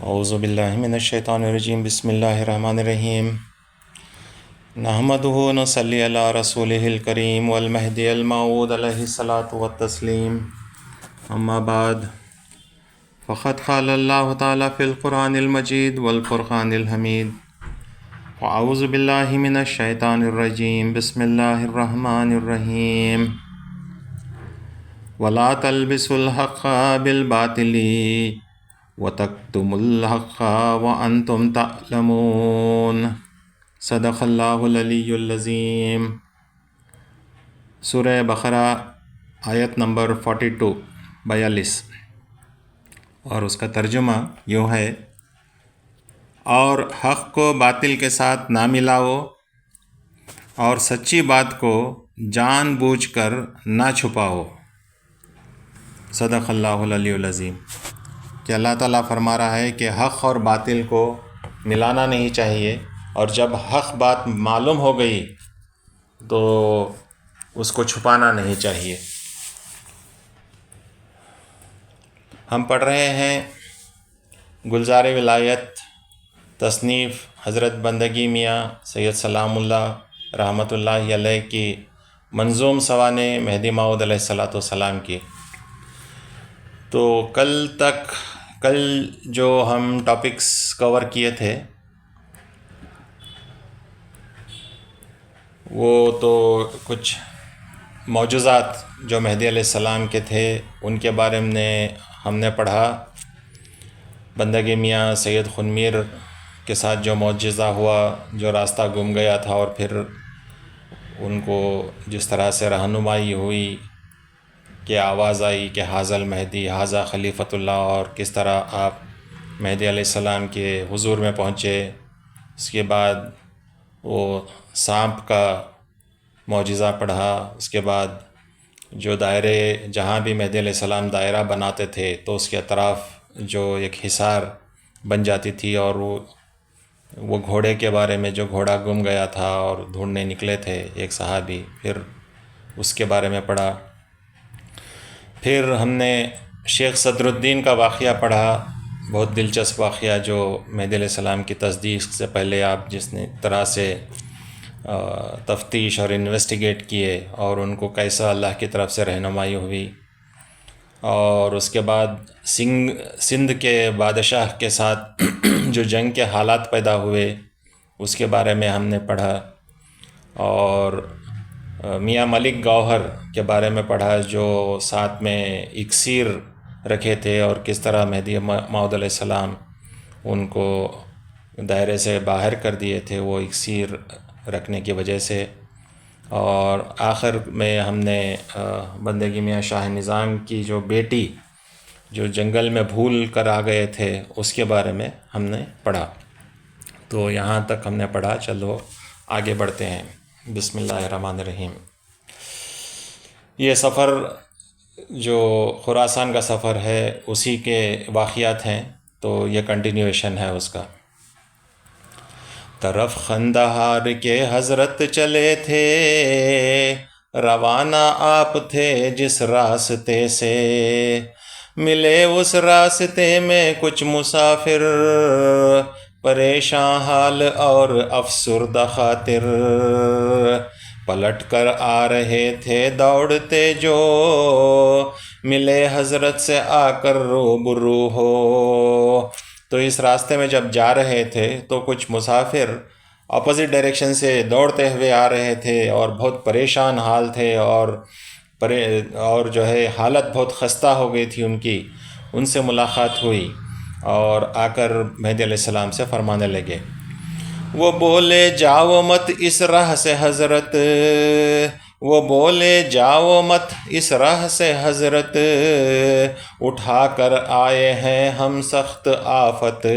اعوذ باللہ من الشیطان الرجیم بسم اللہ الرحمن الرحیم نحمدہ ونصلی علی رسولہ الکریم والمہدی الموعود علیہ الصلاۃ والتسلیم اما بعد فقد قال اللہ تعالی فی القرآن المجید والفرقان الحمید اعوذ باللہ من الشیطان الرجیم بسم اللہ الرحمن الرحیم ولا تلبسوا الحق بالباطل وَتَكْتُمُوا الْحَقَّ وَأَنْتُمْ تَعْلَمُونَ صدق اللہ العلی العظیم۔ سورہ بقرہ آیت نمبر 42 اور اس کا ترجمہ یوں ہے: اور حق کو باطل کے ساتھ نہ ملاؤ اور سچی بات کو جان بوجھ کر نہ چھپاؤ۔ صدق اللہ العلی العظیم۔ کہ اللہ تعالیٰ فرما رہا ہے کہ حق اور باطل کو ملانا نہیں چاہیے، اور جب حق بات معلوم ہو گئی تو اس کو چھپانا نہیں چاہیے۔ ہم پڑھ رہے ہیں گلزار ولایت تصنیف حضرت بندگی میاں سید سلام اللہ رحمۃ اللہ علیہ کی منظوم سوانح مہدی موعود علیہ الصلاۃ والسلام کی۔ تو کل جو ہم ٹاپکس کور کیے تھے وہ تو کچھ معجزات جو مہدی علیہ السلام کے تھے ان کے بارے میں ہم نے پڑھا۔ بندگی میاں سید خنمیر کے ساتھ جو معجزہ ہوا، جو راستہ گم گیا تھا اور پھر ان کو جس طرح سے رہنمائی ہوئی کہ آواز آئی کہ حاذا المہدی حاذا خلیفۃ اللہ، اور کس طرح آپ مہدی علیہ السلام کے حضور میں پہنچے۔ اس کے بعد وہ سانپ کا معجزہ پڑھا۔ اس کے بعد جو دائرے، جہاں بھی مہدی علیہ السلام دائرہ بناتے تھے تو اس کے اطراف جو ایک حصار بن جاتی تھی، اور وہ گھوڑے کے بارے میں، جو گھوڑا گم گیا تھا اور ڈھونڈنے نکلے تھے ایک صحابی، پھر اس کے بارے میں پڑھا۔ پھر ہم نے شیخ صدر الدین کا واقعہ پڑھا، بہت دلچسپ واقعہ، جو مہدی علیہ السلام کی تصدیق سے پہلے آپ جس نے طرح سے تفتیش اور انویسٹیگیٹ کیے اور ان کو کیسا اللہ کی طرف سے رہنمائی ہوئی۔ اور اس کے بعد سندھ کے بادشاہ کے ساتھ جو جنگ کے حالات پیدا ہوئے اس کے بارے میں ہم نے پڑھا، اور میاں ملک گوہر کے بارے میں پڑھا، جو ساتھ میں اکسیر رکھے تھے اور کس طرح مہدی موعود علیہ السلام ان کو دائرے سے باہر کر دیے تھے وہ اکسیر رکھنے کی وجہ سے۔ اور آخر میں ہم نے بندگی میاں شاہ نظام کی جو بیٹی جو جنگل میں بھول کر آ گئے تھے اس کے بارے میں ہم نے پڑھا۔ تو یہاں تک ہم نے پڑھا، چلو آگے بڑھتے ہیں۔ بسم اللہ الرحمن الرحیم۔ یہ سفر جو خراسان کا سفر ہے اسی کے واقعات ہیں، تو یہ کنٹینیویشن ہے اس کا۔ طرف قندھار کے حضرت چلے تھے، روانہ آپ تھے جس راستے سے، ملے اس راستے میں کچھ مسافر، پریشان حال اور افسردہ خاطر، پلٹ کر آ رہے تھے دوڑتے جو، ملے حضرت سے آ کر روبرو ہو۔ تو اس راستے میں جب جا رہے تھے تو کچھ مسافر اپوزٹ ڈائریکشن سے دوڑتے ہوئے آ رہے تھے اور بہت پریشان حال تھے، اور جو ہے حالت بہت خستہ ہو گئی تھی ان کی۔ ان سے ملاقات ہوئی اور آ کر مہدی علیہ السلام سے فرمانے لگے، وہ بولے جاؤ مت اس راہ سے حضرت، وہ بولے جاؤ مت اس راہ سے حضرت، اٹھا کر آئے ہیں ہم سخت آفت،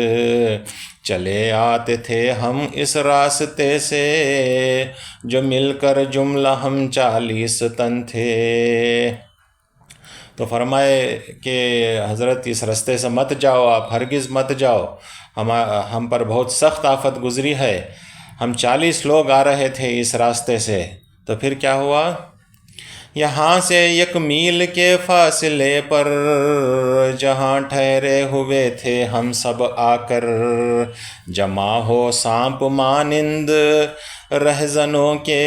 چلے آتے تھے ہم اس راستے سے، جو مل کر جملہ ہم 40 تن تھے۔ تو فرمائے کہ حضرت اس راستے سے مت جاؤ، آپ ہرگز مت جاؤ، ہم پر بہت سخت آفت گزری ہے، ہم 40 لوگ آ رہے تھے اس راستے سے۔ تو پھر کیا ہوا؟ یہاں سے 1 میل کے فاصلے پر جہاں ٹھہرے ہوئے تھے ہم سب آ کر، جمع ہو سانپ مانند رہزنوں کے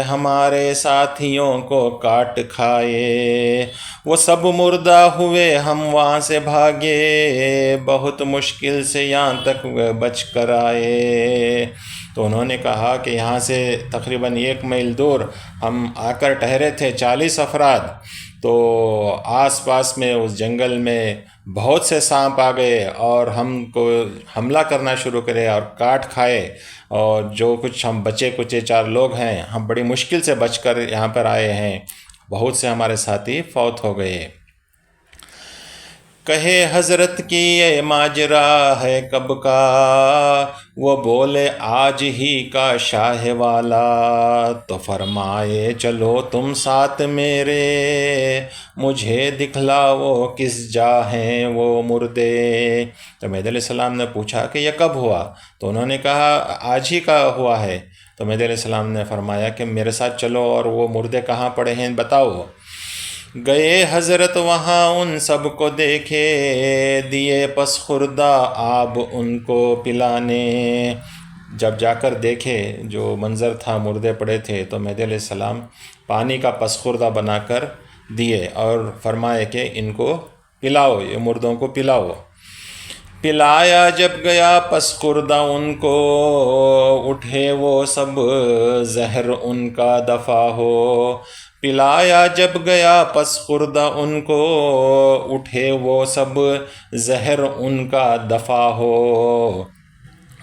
ہمارے ساتھیوں کو کاٹ کھائے۔ وہ سب مردہ ہوئے، ہم وہاں سے بھاگے، بہت مشکل سے یہاں تک بچ کر آئے۔ تو انہوں نے کہا کہ یہاں سے تقریباً 1 میل دور ہم آ کر ٹھہرے تھے 40 افراد، تو آس پاس میں اس جنگل میں بہت سے سانپ آ گئے اور ہم کو حملہ کرنا شروع کرے اور کاٹ کھائے، اور جو کچھ ہم بچے کچے 4 لوگ ہیں، ہم بڑی مشکل سے بچ کر یہاں پر آئے ہیں، بہت سے ہمارے ساتھی فوت ہو گئے۔ کہے حضرت کی یہ ماجرا ہے کب کا، وہ بولے آج ہی کا شاہ والا، تو فرمائے چلو تم ساتھ میرے، مجھے دکھلاؤ کس جا ہیں وہ مردے۔ تو مہدی علیہ السلام نے پوچھا کہ یہ کب ہوا؟ تو انہوں نے کہا آج ہی کا ہوا ہے۔ تو مہدی علیہ السلام نے فرمایا کہ میرے ساتھ چلو اور وہ مردے کہاں پڑے ہیں بتاؤ۔ گئے حضرت وہاں ان سب کو دیکھے، دیے پس خوردہ آب ان کو پلانے۔ جب جا کر دیکھے جو منظر تھا، مردے پڑے تھے، تو مہدی علیہ السلام پانی کا پس خوردہ بنا کر دیے اور فرمائے کہ ان کو پلاؤ، یہ مردوں کو پلاؤ۔ پلایا جب گیا پس خوردہ ان کو، اٹھے وہ سب زہر ان کا دفع ہو۔ پلایا جب گیا پس خوردہ ان کو، اٹھے وہ سب زہر ان کا دفع ہو۔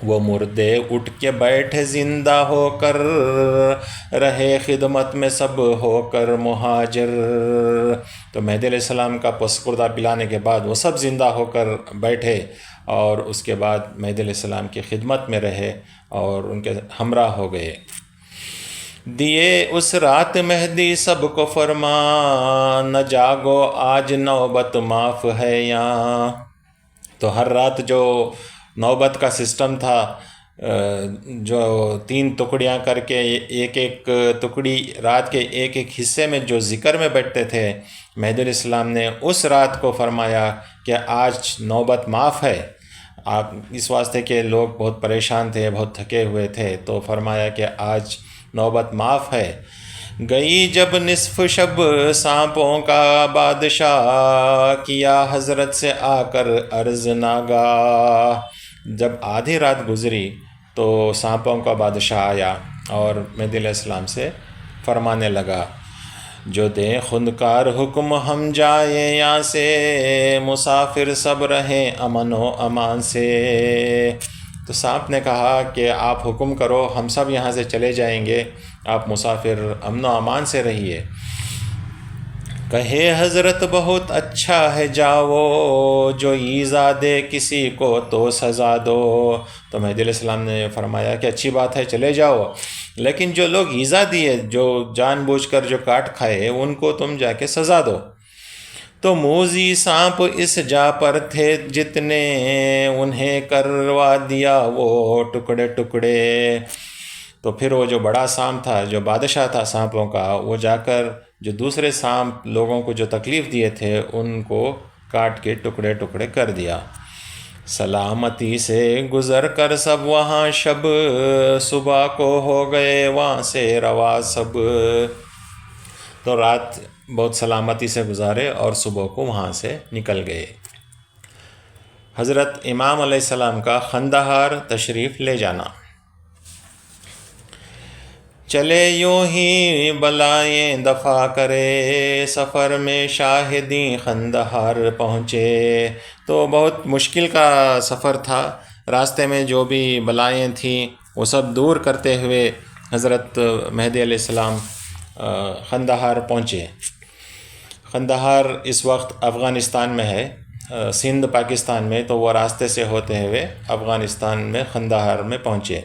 وہ مردے اٹھ کے بیٹھے زندہ ہو کر، رہے خدمت میں سب ہو کر مہاجر۔ تو مہدی علیہ السلام کا پس خوردہ پلانے کے بعد وہ سب زندہ ہو کر بیٹھے، اور اس کے بعد مہدی علیہ السلام کی خدمت میں رہے اور ان کے ہمراہ ہو گئے۔ دیے اس رات مہدی سب کو فرمان، نہ جاگو آج نوبت معاف ہے یہاں۔ تو ہر رات جو نوبت کا سسٹم تھا، جو 3 ٹکڑیاں کر کے ایک ٹکڑی رات کے ایک حصے میں جو ذکر میں بیٹھتے تھے، مہدی علیہ السلام نے اس رات کو فرمایا کہ آج نوبت معاف ہے۔ آپ اس واسطے کہ لوگ بہت پریشان تھے، بہت تھکے ہوئے تھے، تو فرمایا کہ آج نوبت معاف ہے۔ گئی جب نصف شب سانپوں کا بادشاہ، کیا حضرت سے آ کر عرض ناگاہ۔ جب آدھی رات گزری تو سانپوں کا بادشاہ آیا اور مہدی علیہ السلام سے فرمانے لگا، جو دیں خودکار حکم ہم جائیں یہاں سے، مسافر سب رہیں امن و امان سے۔ تو سانپ نے کہا کہ آپ حکم کرو، ہم سب یہاں سے چلے جائیں گے، آپ مسافر امن و امان سے رہیے۔ کہے حضرت بہت اچھا ہے جاؤ، جو ایذا دے کسی کو تو سزا دو۔ تو مہدی علیہ السلام نے فرمایا کہ اچھی بات ہے، چلے جاؤ، لیکن جو لوگ ایذا دیے، جو جان بوجھ کر جو کاٹ کھائے، ان کو تم جا کے سزا دو۔ تو موذی سانپ اس جا پر تھے جتنے، انہیں کروا دیا وہ ٹکڑے ٹکڑے۔ تو پھر وہ جو بڑا سانپ تھا، جو بادشاہ تھا سانپوں کا، وہ جا کر جو دوسرے سانپ لوگوں کو جو تکلیف دیے تھے، ان کو کاٹ کے ٹکڑے ٹکڑے کر دیا۔ سلامتی سے گزر کر سب وہاں شب، صبح کو ہو گئے وہاں سے روا سب۔ تو رات بہت سلامتی سے گزارے اور صبح کو وہاں سے نکل گئے۔ حضرت امام علیہ السلام کا قندھار تشریف لے جانا۔ چلے یوں ہی بلائیں دفع کرے، سفر میں شاہدیں قندھار پہنچے۔ تو بہت مشکل کا سفر تھا، راستے میں جو بھی بلائیں تھیں وہ سب دور کرتے ہوئے حضرت مہدی علیہ السلام قندھار پہنچے۔ قندھار اس وقت افغانستان میں ہے، سندھ پاکستان میں، تو وہ راستے سے ہوتے ہوئے افغانستان میں قندھار میں پہنچے۔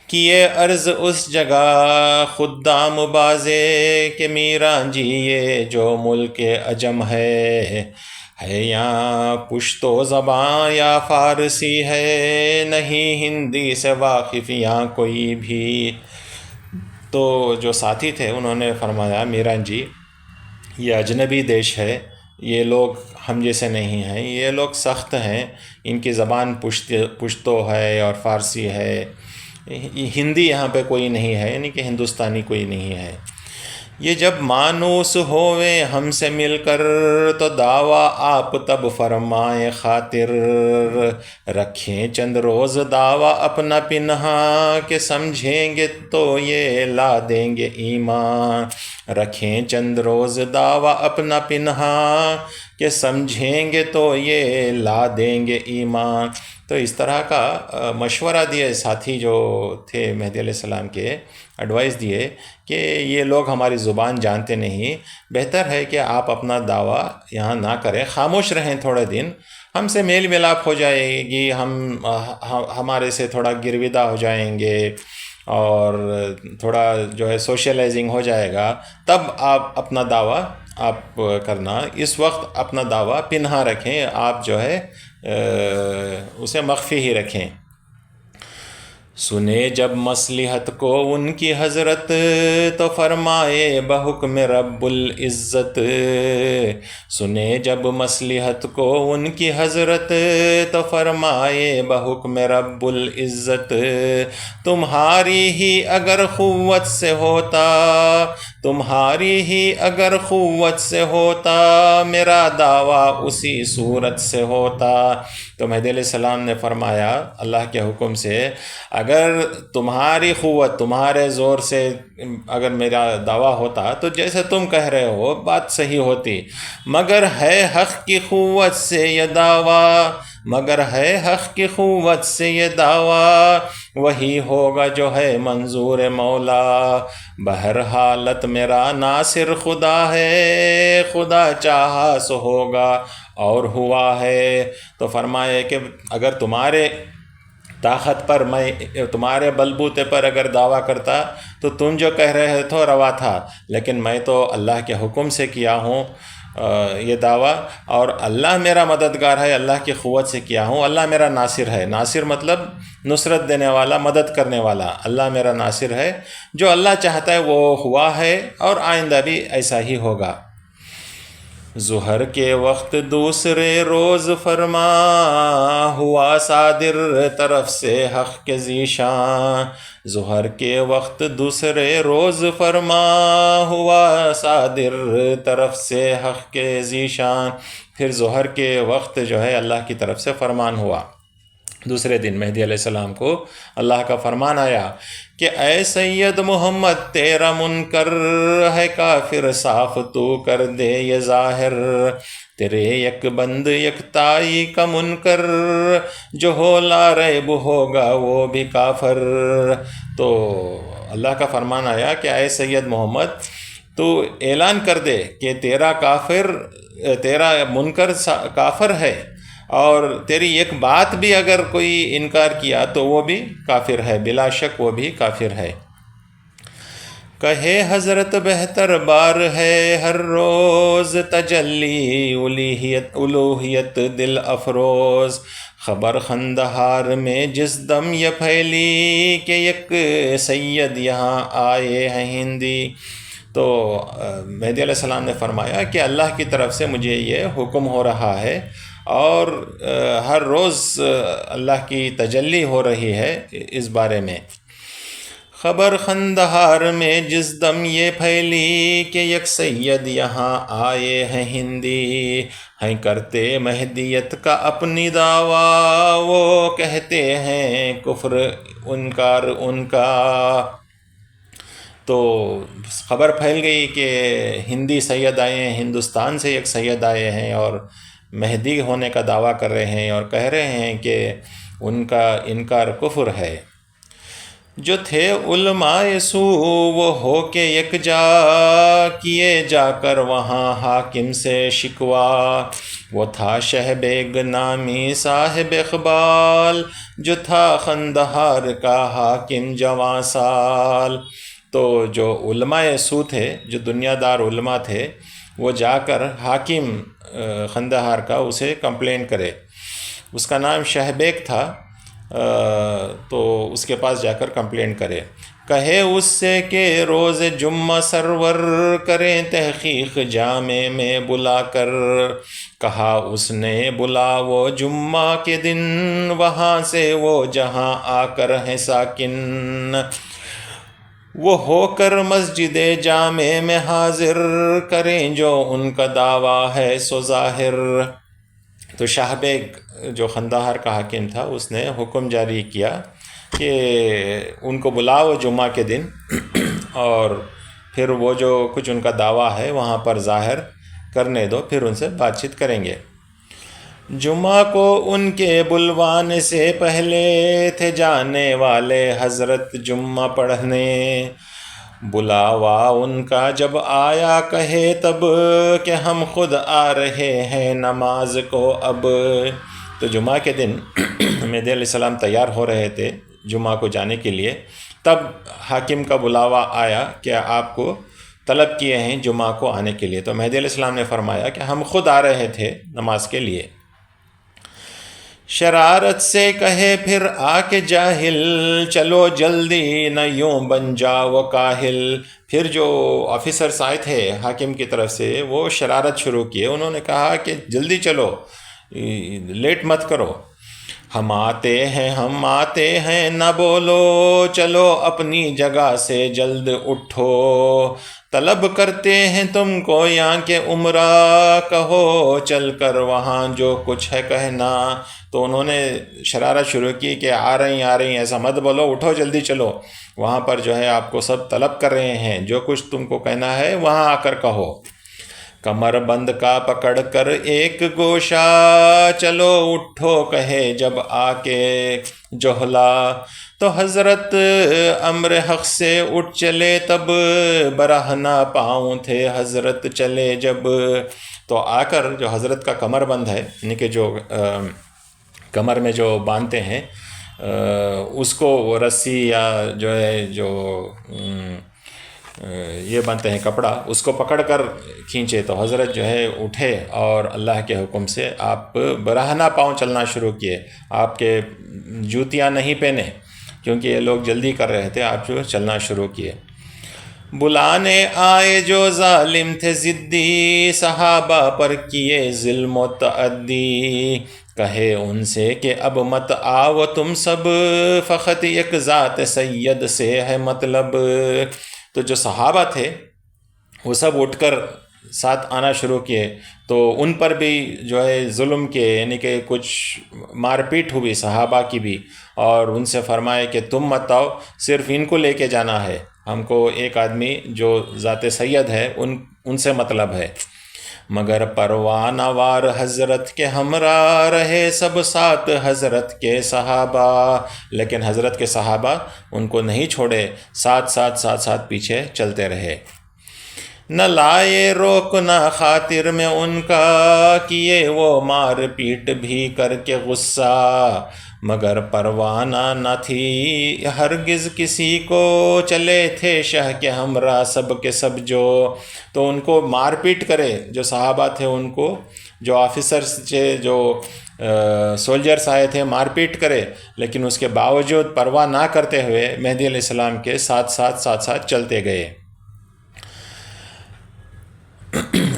کیے عرض اس جگہ خدام بازے، کہ میران جی یہ جو ملک عجم ہے یہاں پشتو زباں یا فارسی ہے، نہیں ہندی سے واقف یہاں کوئی بھی۔ تو جو ساتھی تھے انہوں نے فرمایا میران جی یہ اجنبی دیش ہے، یہ لوگ ہم جیسے نہیں ہیں، یہ لوگ سخت ہیں، ان کی زبان پشتو ہے اور فارسی ہے، ہندی یہاں پہ کوئی نہیں ہے، یعنی کہ ہندوستانی کوئی نہیں ہے۔ یہ جب مانوس ہوئے ہم سے مل کر تو دعویٰ آپ تب فرمائے خاطر، رکھیں چند روز دعویٰ اپنا پنہا کہ سمجھیں گے تو یہ لا دیں گے ایمان، رکھیں چند روز دعویٰ اپنا پنہا کہ سمجھیں گے تو یہ لا دیں گے ایمان۔ تو اس طرح کا مشورہ دیے ساتھی جو تھے مہدی علیہ السلام کے، ایڈوائز دیے کہ یہ لوگ ہماری زبان جانتے نہیں، بہتر ہے کہ آپ اپنا دعویٰ یہاں نہ کریں، خاموش رہیں تھوڑے دن، ہم سے میل ملاپ ہو جائے گی، ہمارے سے تھوڑا گرویدہ ہو جائیں گے اور تھوڑا جو ہے سوشلائزنگ ہو جائے گا، تب آپ اپنا دعویٰ آپ کرنا، اس وقت اپنا دعویٰ پنہا رکھیں، آپ جو ہے اسے مخفی ہی رکھیں۔ سنے جب مصلحت کو ان کی حضرت تو فرمائے بحکم رب العزت، سنے جب مصلحت کو ان کی حضرت تو فرمائے بحکم رب العزت، تمہاری ہی اگر قوت سے ہوتا، تمہاری ہی اگر قوت سے ہوتا، میرا دعویٰ اسی صورت سے ہوتا۔ تو مہدی علیہ السلام نے فرمایا اللہ کے حکم سے، اگر تمہاری قوت، تمہارے زور سے اگر میرا دعویٰ ہوتا تو جیسے تم کہہ رہے ہو بات صحیح ہوتی، مگر ہے حق کی قوت سے یہ دعویٰ، مگر ہے حق کی قوت سے یہ دعویٰ، وہی ہوگا جو ہے منظور مولا، بہر حالت میرا ناصر خدا ہے، خدا چاہا سو ہوگا اور ہوا ہے۔ تو فرمائے کہ اگر تمہارے طاقت پر، میں تمہارے بلبوتے پر اگر دعویٰ کرتا تو تم جو کہہ رہے تھے روا تھا، لیکن میں تو اللہ کے حکم سے کیا ہوں یہ دعویٰ، اور اللہ میرا مددگار ہے، اللہ کی قوت سے کیا ہوں، اللہ میرا ناصر ہے۔ ناصر مطلب نصرت دینے والا، مدد کرنے والا، اللہ میرا ناصر ہے، جو اللہ چاہتا ہے وہ ہوا ہے اور آئندہ بھی ایسا ہی ہوگا۔ ظہر کے وقت دوسرے روز فرما ہوا صادر طرف سے حق کے ذیشان، ظہر کے وقت دوسرے روز فرما ہوا صادر طرف سے حق کے ذیشان، پھر ظہر کے وقت جو ہے اللہ کی طرف سے فرمان ہوا، دوسرے دن مہدی علیہ السلام کو اللہ کا فرمان آیا کہ اے سید محمد تیرا منکر ہے کافر، صاف تو کر دے یہ ظاہر، تیرے یک بند یکتائی کا منکر، جو ہو لا ریب ہوگا وہ بھی کافر۔ تو اللہ کا فرمان آیا کہ اے سید محمد تو اعلان کر دے کہ تیرا کافر، تیرا منکر کافر ہے، اور تیری ایک بات بھی اگر کوئی انکار کیا تو وہ بھی کافر ہے، بلا شک وہ بھی کافر ہے۔ کہے حضرت بہتر بار ہے ہر روز تجلی الوہیت دل افروز، خبر خندہار میں جس دم یہ پھیلی کہ یک سید یہاں آئے ہیں ہندی۔ تو مہدی علیہ السلام نے فرمایا کہ اللہ کی طرف سے مجھے یہ حکم ہو رہا ہے، اور ہر روز اللہ کی تجلی ہو رہی ہے اس بارے میں۔ خبر خندہار میں جس دم یہ پھیلی کہ یک سید یہاں آئے ہیں ہندی، ہیں کرتے مہدیت کا اپنی دعویٰ، وہ کہتے ہیں کفر انکار ان کا۔ تو خبر پھیل گئی کہ ہندی سید آئے ہیں، ہندوستان سے ایک سید آئے ہیں اور مہدی ہونے کا دعویٰ کر رہے ہیں، اور کہہ رہے ہیں کہ ان کا انکار کفر ہے۔ جو تھے علماء سو وہ ہو کے یکجا، کیے جا کر وہاں حاکم سے شکوا، وہ تھا شہبیگ نامی صاحب اقبال، جو تھا خندہار کا حاکم جواں سال۔ تو جو علماء سو تھے، جو دنیا دار علماء تھے، وہ جا کر حاکم خندہار کا اسے کمپلین کرے، اس کا نام شہبیگ تھا، تو اس کے پاس جا کر کمپلین کرے، کہے اس سے کہ روز جمعہ سرور کریں تحقیق جامع میں بلا کر، کہا اس نے بلا وہ جمعہ کے دن، وہاں سے وہ جہاں آ کر ہیں ساکن، وہ ہو کر مسجد جامع میں حاضر، کریں جو ان کا دعویٰ ہے سو ظاہر۔ تو شاہ بیگ جو قندھار کا حاکم تھا، اس نے حکم جاری کیا کہ ان کو بلاؤ جمعہ کے دن، اور پھر وہ جو کچھ ان کا دعویٰ ہے وہاں پر ظاہر کرنے دو، پھر ان سے بات چیت کریں گے۔ جمعہ کو ان کے بلوانے سے پہلے تھے جانے والے حضرت جمعہ پڑھنے، بلاوا ان کا جب آیا کہے تب کہ ہم خود آ رہے ہیں نماز کو اب۔ تو جمعہ کے دن مہدی علیہ السلام تیار ہو رہے تھے جمعہ کو جانے کے لیے، تب حاکم کا بلاوا آیا کہ آپ کو طلب کیے ہیں جمعہ کو آنے کے لیے۔ تو مہدی علیہ السلام نے فرمایا کہ ہم خود آ رہے تھے نماز کے لیے۔ شرارت سے کہے پھر آ کے جاہل، چلو جلدی نہ یوں بن جاؤ کاہل۔ پھر جو آفیسرس آئے تھے حاکم کی طرف سے، وہ شرارت شروع کیے، انہوں نے کہا کہ جلدی چلو، لیٹ مت کرو۔ ہم آتے ہیں نہ بولو، چلو اپنی جگہ سے جلد اٹھو، طلب کرتے ہیں تم کو یہاں کے عمرہ، کہو چل کر وہاں جو کچھ ہے کہنا۔ تو انہوں نے شرارت شروع کی کہ آ رہی ایسا مت بولو، اٹھو جلدی چلو، وہاں پر جو ہے آپ کو سب طلب کر رہے ہیں، جو کچھ تم کو کہنا ہے وہاں آ کر کہو۔ کمر بند کا پکڑ کر ایک گوشہ، چلو اٹھو کہے جب آ کے جوہلا۔ تو حضرت امر حق سے اٹھ چلے تب، برہنہ پاؤں تھے حضرت چلے جب۔ تو آ کر جو حضرت کا کمر بند ہے، یعنی کہ جو کمر میں جو باندھتے ہیں اس کو، وہ رسی یا جو ہے جو یہ بنتے ہیں کپڑا، اس کو پکڑ کر کھینچے، تو حضرت جو ہے اٹھے اور اللہ کے حکم سے آپ برہنہ پاؤں چلنا شروع کیے۔ آپ کے جوتیاں نہیں پہنے کیونکہ یہ لوگ جلدی کر رہے تھے، آپ جو چلنا شروع کیے۔ بلانے آئے جو ظالم تھے ضدی، صحابہ پر کیے ظلم و تعدی، کہے ان سے کہ اب مت آؤ تم سب، فقط ایک ذات سید سے ہے مطلب۔ تو جو صحابہ تھے وہ سب اٹھ کر ساتھ آنا شروع کیے، تو ان پر بھی جو ہے ظلم کے، یعنی کہ کچھ مار پیٹ ہوئی صحابہ کی بھی، اور ان سے فرمائے کہ تم مت آؤ، صرف ان کو لے کے جانا ہے، ہم کو ایک آدمی جو ذات سید ہے ان سے مطلب ہے۔ مگر پروانہ وار حضرت کے ہمراہ رہے سب ساتھ حضرت کے صحابہ، لیکن حضرت کے صحابہ ان کو نہیں چھوڑے، ساتھ پیچھے چلتے رہے۔ نہ لائے روک نہ خاطر میں ان کا، کیے وہ مار پیٹ بھی کر کے غصہ، مگر پروانہ نہ تھی ہرگز کسی کو، چلے تھے شاہ کے ہمراہ سب کے سب جو۔ تو ان کو مار پیٹ کرے، جو صحابہ تھے ان کو، جو آفیسرز تھے، جو سولجرز آئے تھے، مار پیٹ کرے، لیکن اس کے باوجود پرواہ نہ کرتے ہوئے مہدی علیہ السلام کے ساتھ چلتے گئے۔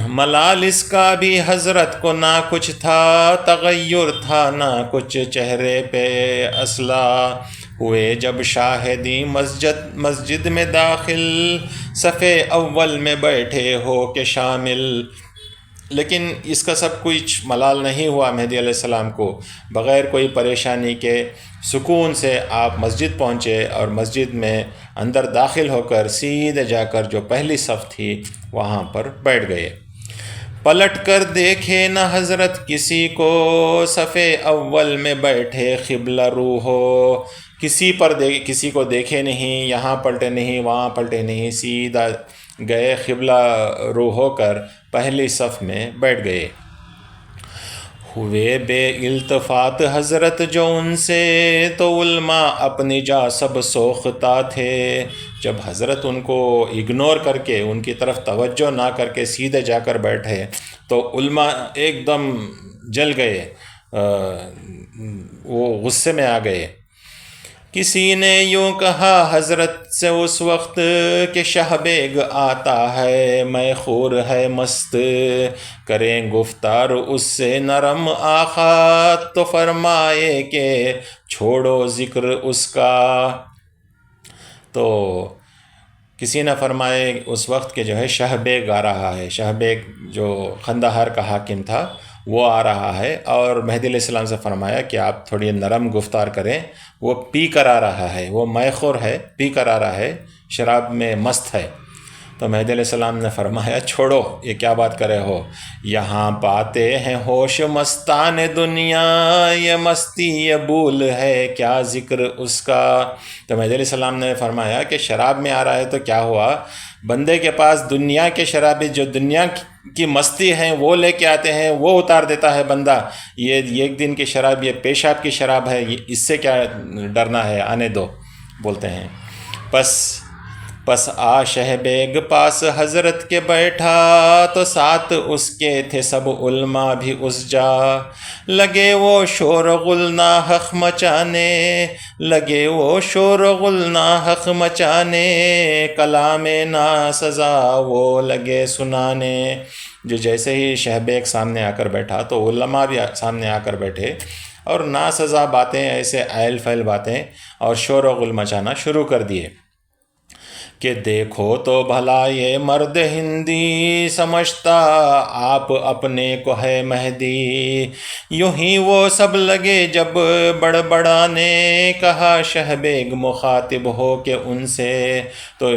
ملال اس کا بھی حضرت کو نہ کچھ تھا، تغیر تھا نہ کچھ چہرے پہ اصلاح، ہوئے جب شاہدی مسجد میں داخل، صفِ اول میں بیٹھے ہو کے شامل۔ لیکن اس کا سب کچھ ملال نہیں ہوا مہدی علیہ السلام کو، بغیر کوئی پریشانی کے سکون سے آپ مسجد پہنچے، اور مسجد میں اندر داخل ہو کر سیدھے جا کر جو پہلی صف تھی وہاں پر بیٹھ گئے۔ پلٹ کر دیکھے نہ حضرت کسی کو، صفِ اول میں بیٹھے قبلہ رو ہو، کسی کو دیکھے نہیں، یہاں پلٹے نہیں وہاں پلٹے نہیں، سیدھا گئے قبلہ رو ہو کر پہلی صف میں بیٹھ گئے۔ ہوئے بے التفات حضرت جو ان سے، تو علماء اپنی جا سب سوختہ تھے۔ جب حضرت ان کو اگنور کر کے، ان کی طرف توجہ نہ کر کے سیدھے جا کر بیٹھے، تو علماء ایک دم جل گئے، وہ غصے میں آ گئے۔ کسی نے یوں کہا حضرت سے اس وقت کہ شہ بیگ آتا ہے میں خور ہے مست، کریں گفتار اس سے نرم آقا تو فرمائے کہ چھوڑو ذکر اس کا۔ تو کسی نے فرمائے اس وقت کہ جو ہے شہ بیگ آ رہا ہے، شہ بیگ جو قندھار کا حاکم تھا وہ آ رہا ہے، اور مہدی علیہ السلام سے فرمایا کہ آپ تھوڑی نرم گفتار کریں، وہ پی کر آ رہا ہے، وہ میخور ہے، پی کر آ رہا ہے، شراب میں مست ہے۔ تو مہدی علیہ السلام نے فرمایا چھوڑو، یہ کیا بات کرے ہو، یہاں پاتے ہیں ہوش مستان دنیا، یہ مستی یہ بھول ہے کیا ذکر اس کا۔ تو مہدی علیہ السلام نے فرمایا کہ شراب میں آ رہا ہے تو کیا ہوا، بندے کے پاس دنیا کے شرابی جو دنیا کی مستی ہیں وہ لے کے آتے ہیں، وہ اتار دیتا ہے بندہ، یہ ایک دن کی شراب، یہ پیشاب کی شراب ہے، اس سے کیا ڈرنا ہے، آنے دو بولتے ہیں۔ پس آ شہ بیگ پاس حضرت کے بیٹھا، تو ساتھ اس کے تھے سب علماء بھی اس جا، لگے وہ شور غل ناحق مچانے، لگے وہ شور غل ناحق مچانے، کلام ناسزا وہ لگے سنانے۔ جو جیسے ہی شہ بیگ سامنے آ کر بیٹھا تو علماء بھی سامنے آ کر بیٹھے، اور ناسزا باتیں، ایسے ایل فیل باتیں اور شور و غل مچانا شروع کر دیے کہ دیکھو تو بھلا یہ مرد ہندی، سمجھتا آپ اپنے کو ہے مہدی، یوں ہی وہ سب لگے جب بڑبڑانے، کہا شہ بیگ مخاطب ہو کہ ان سے، تو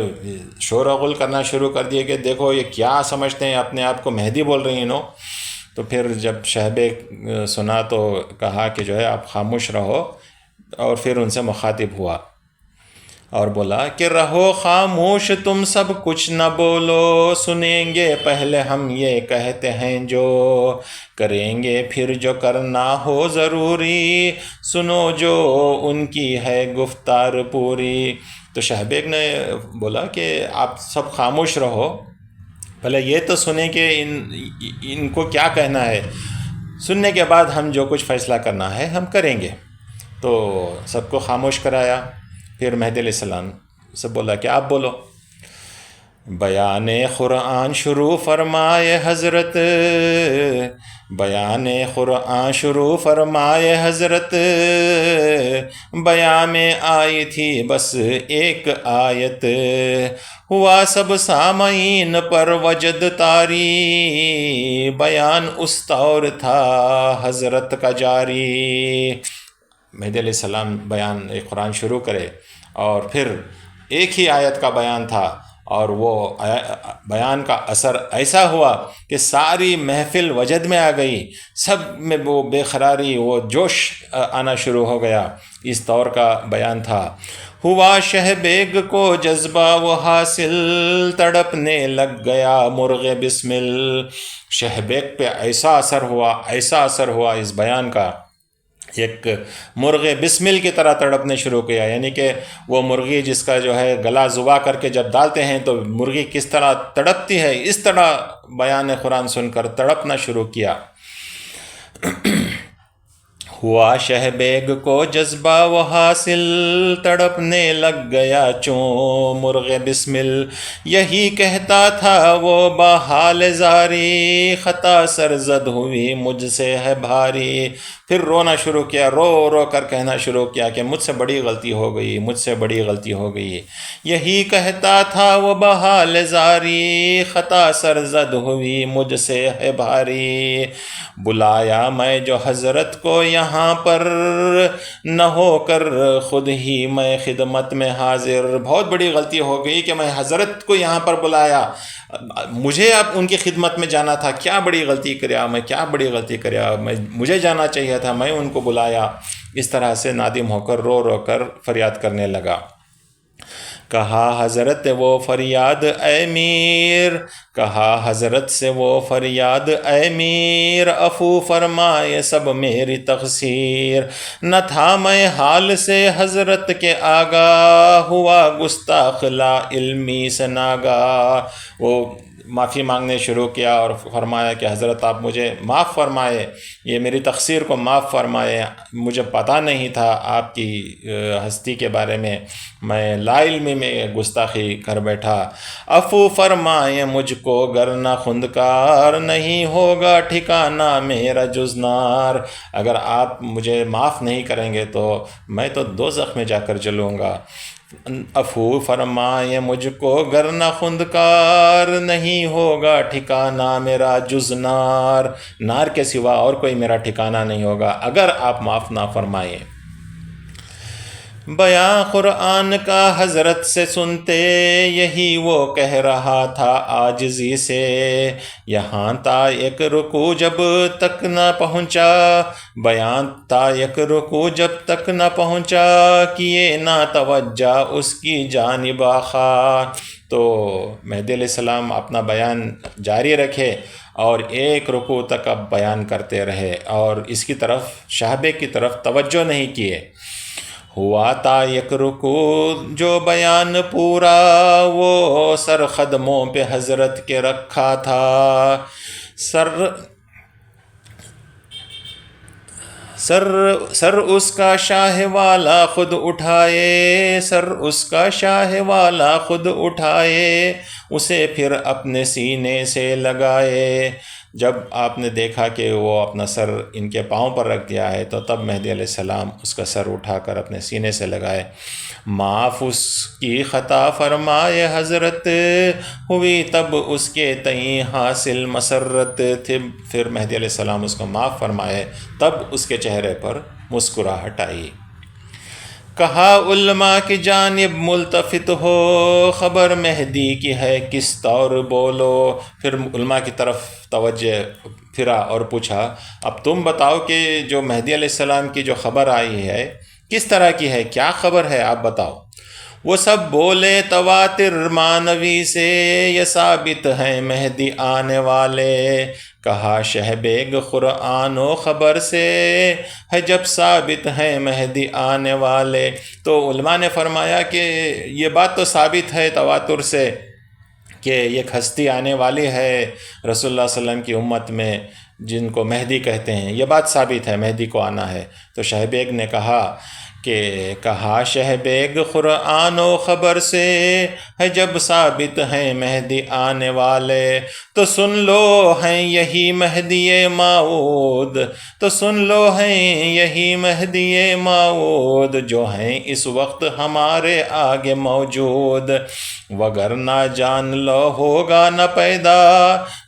شور و غل کرنا شروع کر دیے کہ دیکھو یہ کیا سمجھتے ہیں اپنے آپ کو مہدی بول رہی ہیں نو۔ تو پھر جب شہ بیگ سنا تو کہا کہ جو ہے آپ خاموش رہو، اور پھر ان سے مخاطب ہوا اور بولا کہ رہو خاموش تم سب کچھ نہ بولو، سنیں گے پہلے ہم یہ کہتے ہیں جو، کریں گے پھر جو کرنا ہو ضروری، سنو جو ان کی ہے گفتار پوری۔ تو شہ بیگ نے بولا کہ آپ سب خاموش رہو، پہلے یہ تو سنیں کہ ان کو کیا کہنا ہے، سننے کے بعد ہم جو کچھ فیصلہ کرنا ہے ہم کریں گے۔ تو سب کو خاموش کرایا، پھر مہدی علیہ السلام سے بولا کہ آپ بولو۔ بیان قرآن شروع فرمائے حضرت، بیان قرآن شروع فرمائے حضرت، بیان میں آئی تھی بس ایک آیت، ہوا سب سامعین پر وجد طاری، بیان اس طور تھا حضرت کا جاری۔ مہدی علیہ السلام بیان قرآن شروع کرے، اور پھر ایک ہی آیت کا بیان تھا، اور وہ بیان کا اثر ایسا ہوا کہ ساری محفل وجد میں آ گئی، سب میں وہ بے قراری، وہ جوش آنا شروع ہو گیا، اس طور کا بیان تھا۔ ہوا شہ بیگ کو جذبہ وہ حاصل، تڑپنے لگ گیا مرغ بسمل۔ شہ بیگ پہ ایسا اثر ہوا اس بیان کا، ایک مرغ بسمل کی طرح تڑپنے شروع کیا، یعنی کہ وہ مرغی جس کا جو ہے گلا زبا کر کے جب ڈالتے ہیں تو مرغی کس طرح تڑپتی ہے، اس طرح بیان قرآن سن کر تڑپنا شروع کیا۔ ہوا شہ بیگ کو جذبہ وہ حاصل، تڑپنے لگ گیا چوں مرغ بسمل، یہی کہتا تھا وہ بحال زاری، خطا سرزد ہوئی مجھ سے ہے بھاری۔ پھر رونا شروع کیا، رو رو کر کہنا شروع کیا کہ مجھ سے بڑی غلطی ہو گئی، مجھ سے بڑی غلطی ہو گئی۔ یہی کہتا تھا وہ بحال زاری، خطا سرزد ہوئی مجھ سے ہے بھاری۔ بلایا میں جو حضرت کو یہاں پر، نہ ہو کر خود ہی میں خدمت میں حاضر۔ بہت بڑی غلطی ہو گئی کہ میں حضرت کو یہاں پر بلایا، مجھے اب ان کی خدمت میں جانا تھا، کیا بڑی غلطی کریا میں، کیا بڑی غلطی کریا، مجھے جانا چاہیے تھا، میں ان کو بلایا۔ اس طرح سے نادم ہو کر رو رو کر فریاد کرنے لگا۔ کہا حضرت وہ فریاد اے میر، کہا حضرت سے وہ فریاد اے میر، عفو فرمائے سب میری تقصیر۔ نہ تھا میں حال سے حضرت کے آگاہ، ہوا گستاخ لا علمی سے ناگاہ۔ وہ معافی مانگنے شروع کیا اور فرمایا کہ حضرت آپ مجھے معاف فرمائے، یہ میری تقصیر کو معاف فرمائے، مجھے پتہ نہیں تھا آپ کی ہستی کے بارے میں لا علمی میں گستاخی کر بیٹھا، عفو فرمائیں مجھ کو گرنہ خندکار نہیں ہوگا ٹھکانہ میرا جز نار۔ اگر آپ مجھے معاف نہیں کریں گے تو میں تو دوزخ میں جا کر جلوں گا۔ عفو فرمائیں مجھ کو گرنہ خندکار نہیں ہوگا ٹھکانہ میرا جز نار، نار کے سوا اور کوئی میرا ٹھکانہ نہیں ہوگا اگر آپ معاف نہ فرمائیں۔ بیان قرآن کا حضرت سے سنتے یہی وہ کہہ رہا تھا عاجزی سے، یہاں تا ایک رکوع جب تک نہ پہنچا، بیان تا ایک رکوع جب تک نہ پہنچا، کیے نہ توجہ اس کی جانب آخا۔ تو مہدی علیہ السلام اپنا بیان جاری رکھے اور ایک رکوع تک اب بیان کرتے رہے اور اس کی طرف شہبے کی طرف توجہ نہیں کیے۔ ہوا تا یک رکوع جو بیان پورا، وہ سر قدموں پہ حضرت کے رکھا تھا، سر اس کا شاہ والا خود اٹھائے، سر اس کا شاہ والا خود اٹھائے، اسے پھر اپنے سینے سے لگائے۔ جب آپ نے دیکھا کہ وہ اپنا سر ان کے پاؤں پر رکھ دیا ہے تو تب مہدی علیہ السلام اس کا سر اٹھا کر اپنے سینے سے لگائے۔ معاف اس کی خطا فرمائے حضرت، ہوئی تب اس کے تئیں حاصل مسرت تھی۔ پھر مہدی علیہ السلام اس کو معاف فرمائے، تب اس کے چہرے پر مسکراہٹ آئی۔ کہا علماء کی جانب ملتفت ہو، خبر مہدی کی ہے کس طور بولو۔ پھر علماء کی طرف توجہ پھرا اور پوچھا اب تم بتاؤ کہ جو مہدی علیہ السلام کی جو خبر آئی ہے کس طرح کی ہے، کیا خبر ہے آپ بتاؤ۔ وہ سب بولے تواتر مانوی سے، یہ ثابت ہیں مہدی آنے والے۔ کہا شہبیگ قرآن و خبر سے، ہے جب ثابت ہیں مہدی آنے والے۔ تو علماء نے فرمایا کہ یہ بات تو ثابت ہے تواتر سے کہ ایک ہستی آنے والی ہے رسول اللہ صلی اللہ علیہ وسلم کی امت میں جن کو مہدی کہتے ہیں، یہ بات ثابت ہے مہدی کو آنا ہے۔ تو شہبیگ نے کہا شہبیگ قرآن و خبر سے، ہے جب ثابت ہیں مہدی آنے والے، تو سن لو ہیں یہی مہدی موعود، تو سن لو ہیں یہی مہدی موعود، جو ہیں اس وقت ہمارے آگے موجود، وگرنہ جان لو ہوگا نہ پیدا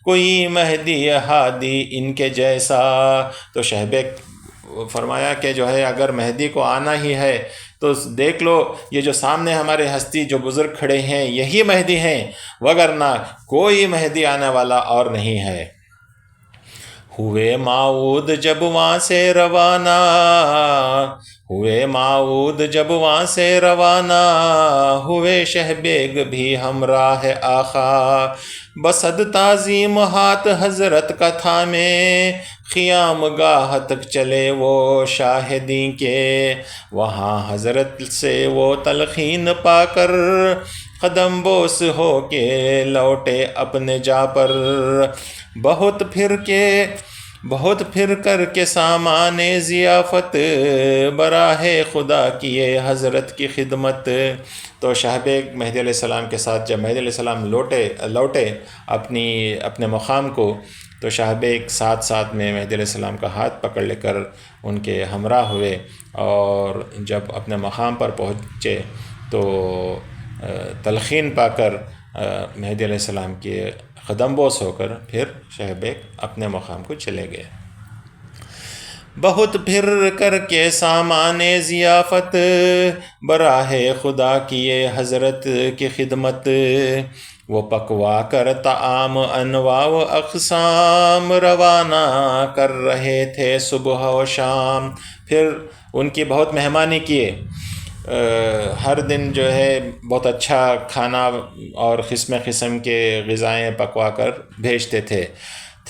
کوئی مہدی ہادی ان کے جیسا۔ تو شہبیگ فرمایا کہ جو ہے اگر مہدی کو آنا ہی ہے تو دیکھ لو یہ جو سامنے ہمارے ہستی جو بزرگ کھڑے ہیں یہی مہدی ہیں، وگرنہ کوئی مہدی آنے والا اور نہیں ہے۔ ہوئے موعود جب وہاں سے روانہ، ہوئے موعود جب وہاں سے روانہ، ہوئے شہبیگ بھی ہمراہ آقا، بصد تعظیم ہاتھ حضرت کا تھامے، قیام گاہ تک چلے وہ شاہدیں کے، وہاں حضرت سے وہ تلقین پا کر قدم بوس ہو کے لوٹے اپنے جا پر۔ بہت پھر کر کے سامان ضیافت، براہ خدا کیے حضرت کی خدمت۔ تو شہبیگ مہدی علیہ السلام کے ساتھ جب مہدی علیہ السلام لوٹے اپنے مقام کو، تو شہبیگ ساتھ میں مہدی علیہ السلام کا ہاتھ پکڑ لے کر ان کے ہمراہ ہوئے، اور جب اپنے مقام پر پہنچے تو تلقین پا کر مہدی علیہ السلام کے قدم بوس ہو کر پھر شہبیگ اپنے مقام کو چلے گئے۔ بہت پھر کر کے سامان ضیافت، براہ خدا کیے حضرت کی خدمت، وہ پکوا کر طعام انواع و اقسام روانہ کر رہے تھے صبح و شام۔ پھر ان کی بہت مہمانی کیے، ہر دن جو ہے بہت اچھا کھانا اور قسم کے غذائیں پکوا کر بھیجتے تھے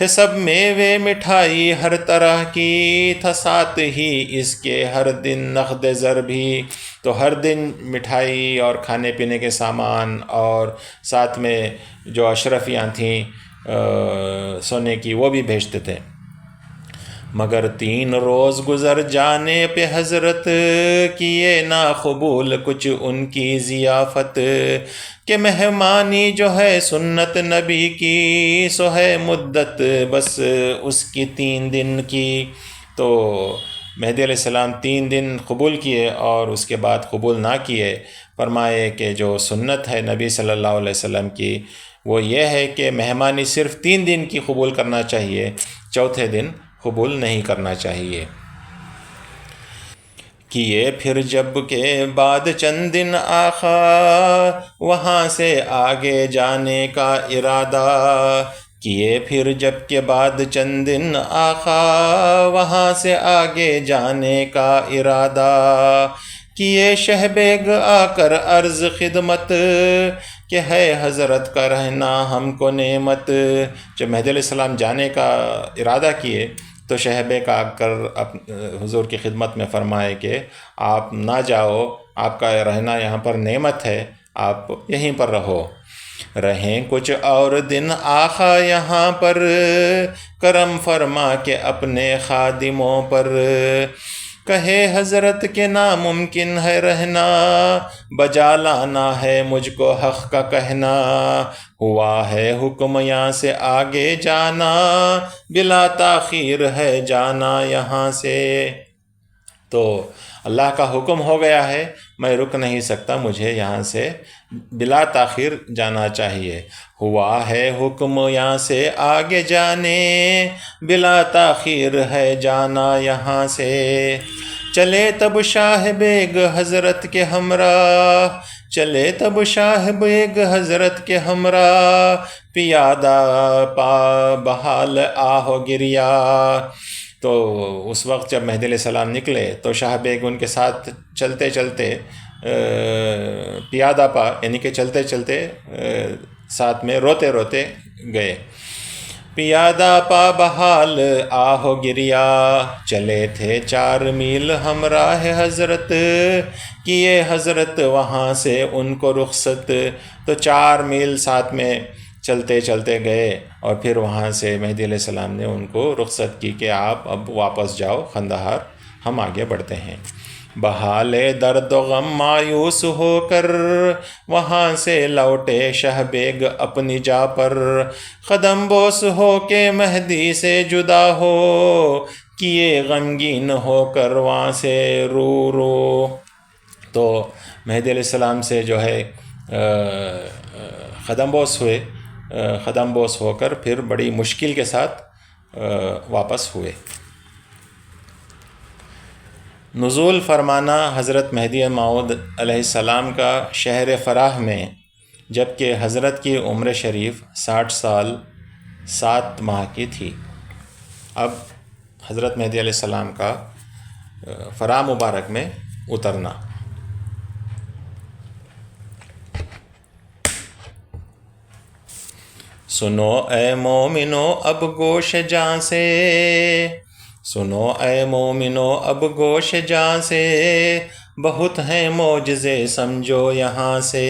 سب میوے مٹھائی ہر طرح کی، تھا ساتھ ہی اس کے ہر دن نقد زر بھی۔ تو تو ہر دن مٹھائی اور کھانے پینے کے سامان اور ساتھ میں جو اشرفیاں تھیں سونے کی وہ بھی بھیجتے تھے۔ مگر 3 روز گزر جانے پہ حضرت کیے نا قبول کچھ ان کی ضیافت، کہ مہمانی جو ہے سنت نبی کی سو ہے مدت بس اس کی 3 دن کی۔ تو مہدی علیہ السلام 3 دن قبول کیے اور اس کے بعد قبول نہ کیے۔ فرمائے کہ جو سنت ہے نبی صلی اللہ علیہ وسلم کی وہ یہ ہے کہ مہمانی صرف 3 دن کی قبول کرنا چاہیے، چوتھے دن قبول نہیں کرنا چاہیے۔ کیے پھر جب کے بعد چند دن آقا وہاں سے آگے جانے کا ارادہ، کیے پھر جب کے بعد چند دن آقا وہاں سے آگے جانے کا ارادہ، کیے شہبیگ آ کر عرض خدمت کہ ہے حضرت کا رہنا ہم کو نعمت۔ جب مہدی علیہ السلام جانے کا ارادہ کیے تو شہبیگ آ کر حضور کی خدمت میں فرمائے کہ آپ نہ جاؤ، آپ کا رہنا یہاں پر نعمت ہے، آپ یہیں پر رہو۔ رہیں کچھ اور دن آقا یہاں پر، کرم فرما کے اپنے خادموں پر، کہے حضرت کے ناممکن ہے رہنا، بجا لانا ہے مجھ کو حق کا کہنا، ہوا ہے حکم یہاں سے آگے جانا، بلا تاخیر ہے جانا یہاں سے۔ تو اللہ کا حکم ہو گیا ہے، میں رک نہیں سکتا، مجھے یہاں سے بلا تاخیر جانا چاہیے۔ ہوا ہے حکم یہاں سے آگے جانے، بلا تاخیر ہے جانا یہاں سے۔ چلے تب شاہ بیگ حضرت کے ہمراہ، چلے تب شاہ بیگ حضرت کے ہمراہ، پیادہ پا بحال آہو گریا۔ تو اس وقت جب مہدی علیہ السلام نکلے تو شاہ بیگ ان کے ساتھ چلتے چلتے پیادہ پا یعنی کہ چلتے چلتے ساتھ میں روتے روتے گئے۔ پیادہ پا بحال آہو گریا، چلے تھے 4 میل ہمراہ حضرت، کیے حضرت وہاں سے ان کو رخصت۔ تو 4 میل ساتھ میں چلتے چلتے گئے اور پھر وہاں سے مہدی علیہ السلام نے ان کو رخصت کی کہ آپ اب واپس جاؤ قندھار، ہم آگے بڑھتے ہیں۔ بحال درد و غم مایوس ہو کر وہاں سے لوٹے شاہ بیگ اپنی جا پر، قدم بوس ہو کے مہدی سے جدا ہو، کیے غمگین ہو کر وہاں سے رو رو۔ تو مہدی علیہ السلام سے جو ہے قدم بوس ہوئے، قدم بوس ہو کر پھر بڑی مشکل کے ساتھ واپس ہوئے۔ نزول فرمانا حضرت مہدی موعود علیہ السلام کا شہر فراہ میں، جبکہ حضرت کی عمر شریف 60 سال 7 ماہ کی تھی۔ اب حضرت مہدی علیہ السلام کا فراہ مبارک میں اترنا۔ سنو اے مومنو اب گوش جاں سے، سنو اے مومنو اب گوش جاں سے، بہت ہیں معجزے سمجھو یہاں سے،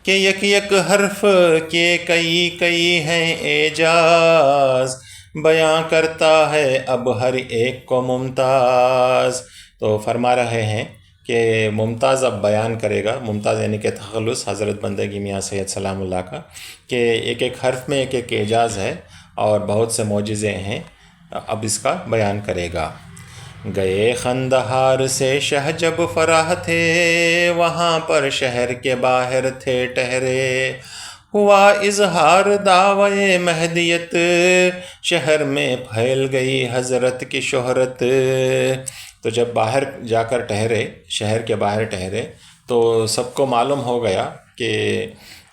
کہ یک یک حرف کے کئی کئی ہیں اعجاز، بیاں کرتا ہے اب ہر ایک کو ممتاز۔ تو فرما رہے ہیں کہ ممتاز اب بیان کرے گا، ممتاز یعنی کہ تخلص حضرت بندگی میاں سید سلام اللہ کا، کہ ایک ایک حرف میں ایک ایک اعجاز ہے اور بہت سے معجزے ہیں، اب اس کا بیان کرے گا۔ گئے قندھار سے شہ جب فراہ تھے، وہاں پر شہر کے باہر تھے ٹھہرے، ہوا اظہار دعوی مہدیت، شہر میں پھیل گئی حضرت کی شہرت۔ تو جب باہر جا کر ٹھہرے، شہر کے باہر ٹھہرے، تو سب کو معلوم ہو گیا کہ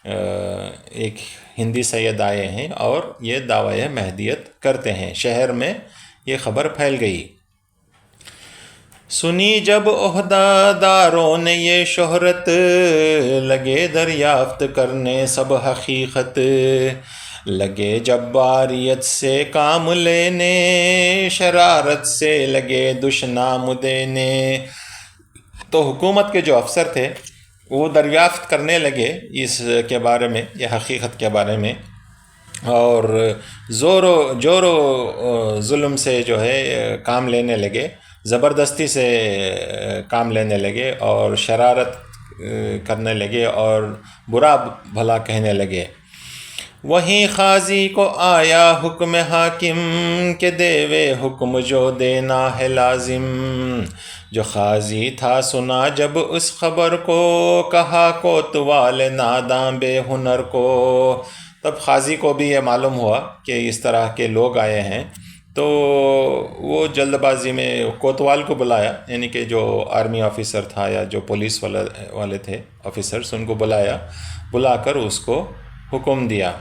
ایک ہندی سید آئے ہیں اور یہ دعوی مہدیت کرتے ہیں، شہر میں یہ خبر پھیل گئی۔ سنی جب عہدہ داروں نے یہ شہرت، لگے دریافت کرنے سب حقیقت، لگے جباریت سے کام لینے، شرارت سے لگے دشنام دینے، تو حکومت کے جو افسر تھے وہ دریافت کرنے لگے اس کے بارے میں، یہ حقیقت کے بارے میں، اور زور و ظلم سے جو ہے کام لینے لگے، زبردستی سے کام لینے لگے اور شرارت کرنے لگے اور برا بھلا کہنے لگے۔ وہیں قاضی کو آیا حکم حاکم کہ دیوے حکم جو دینا ہے لازم۔ جو قاضی تھا سنا جب اس خبر کو، کہا کوتوال ناداں بے ہنر کو۔ تب قاضی کو بھی یہ معلوم ہوا کہ اس طرح کے لوگ آئے ہیں، تو وہ جلد بازی میں کوتوال کو بلایا، یعنی کہ جو آرمی آفیسر تھا یا جو پولیس والے تھے آفیسرز، ان کو بلا کر اس کو حکم دیا،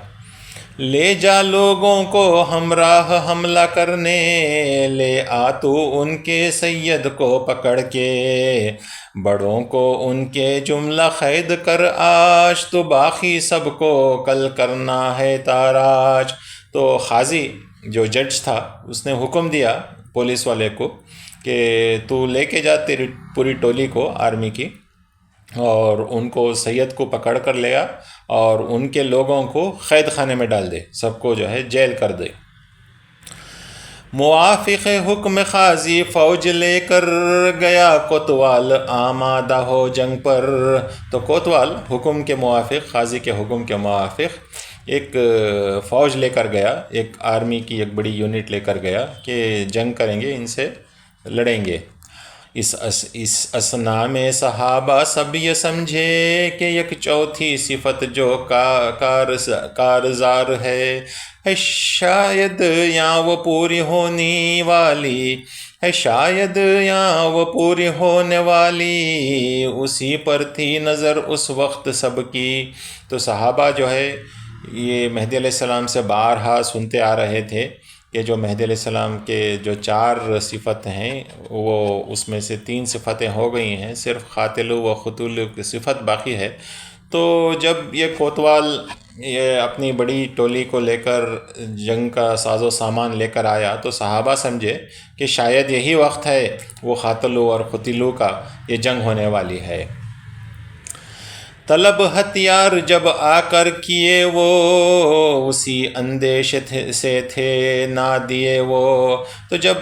لے جا لوگوں کو ہمراہ حملہ کرنے، لے آ تو ان کے سید کو پکڑ کے، بڑوں کو ان کے جملہ قید کر آج، تو باقی سب کو کل کرنا ہے تاراج۔ تو قاضی جو جج تھا اس نے حکم دیا پولیس والے کو کہ تو لے کے جا تیری پوری ٹولی کو آرمی کی، اور ان کو سید کو پکڑ کر لیا اور ان کے لوگوں کو قید خانے میں ڈال دے، سب کو جو ہے جیل کر دے۔ موافق حکم قاضی فوج لے کر گیا کوتوال آمادہ ہو جنگ پر۔ تو کوتوال حکم کے موافق، قاضی کے حکم کے موافق ایک فوج لے کر گیا، ایک آرمی کی ایک بڑی یونٹ لے کر گیا کہ جنگ کریں گے، ان سے لڑیں گے۔ اس اسنا میں صحابہ سب یہ سمجھے کہ یک چوتھی صفت جو کارزار ہے شاید یا وہ پوری ہونی والی ہے، شاید یا وہ پوری ہونے والی، اسی پر تھی نظر اس وقت سب کی۔ تو صحابہ جو ہے یہ مہدی علیہ السلام سے بارہا سنتے آ رہے تھے کہ جو مہدی علیہ السلام کے جو 4 صفت ہیں وہ اس میں سے 3 صفتیں ہو گئی ہیں، صرف قاتل و قتول کی صفت باقی ہے۔ تو جب یہ کوتوال یہ اپنی بڑی ٹولی کو لے کر جنگ کا ساز و سامان لے کر آیا، تو صحابہ سمجھے کہ شاید یہی وقت ہے وہ قاتلو اور قتلو کا، یہ جنگ ہونے والی ہے۔ طلب ہتھیار جب آ کر کیے وہ، اسی اندیش سے تھے نہ دیے وہ۔ تو جب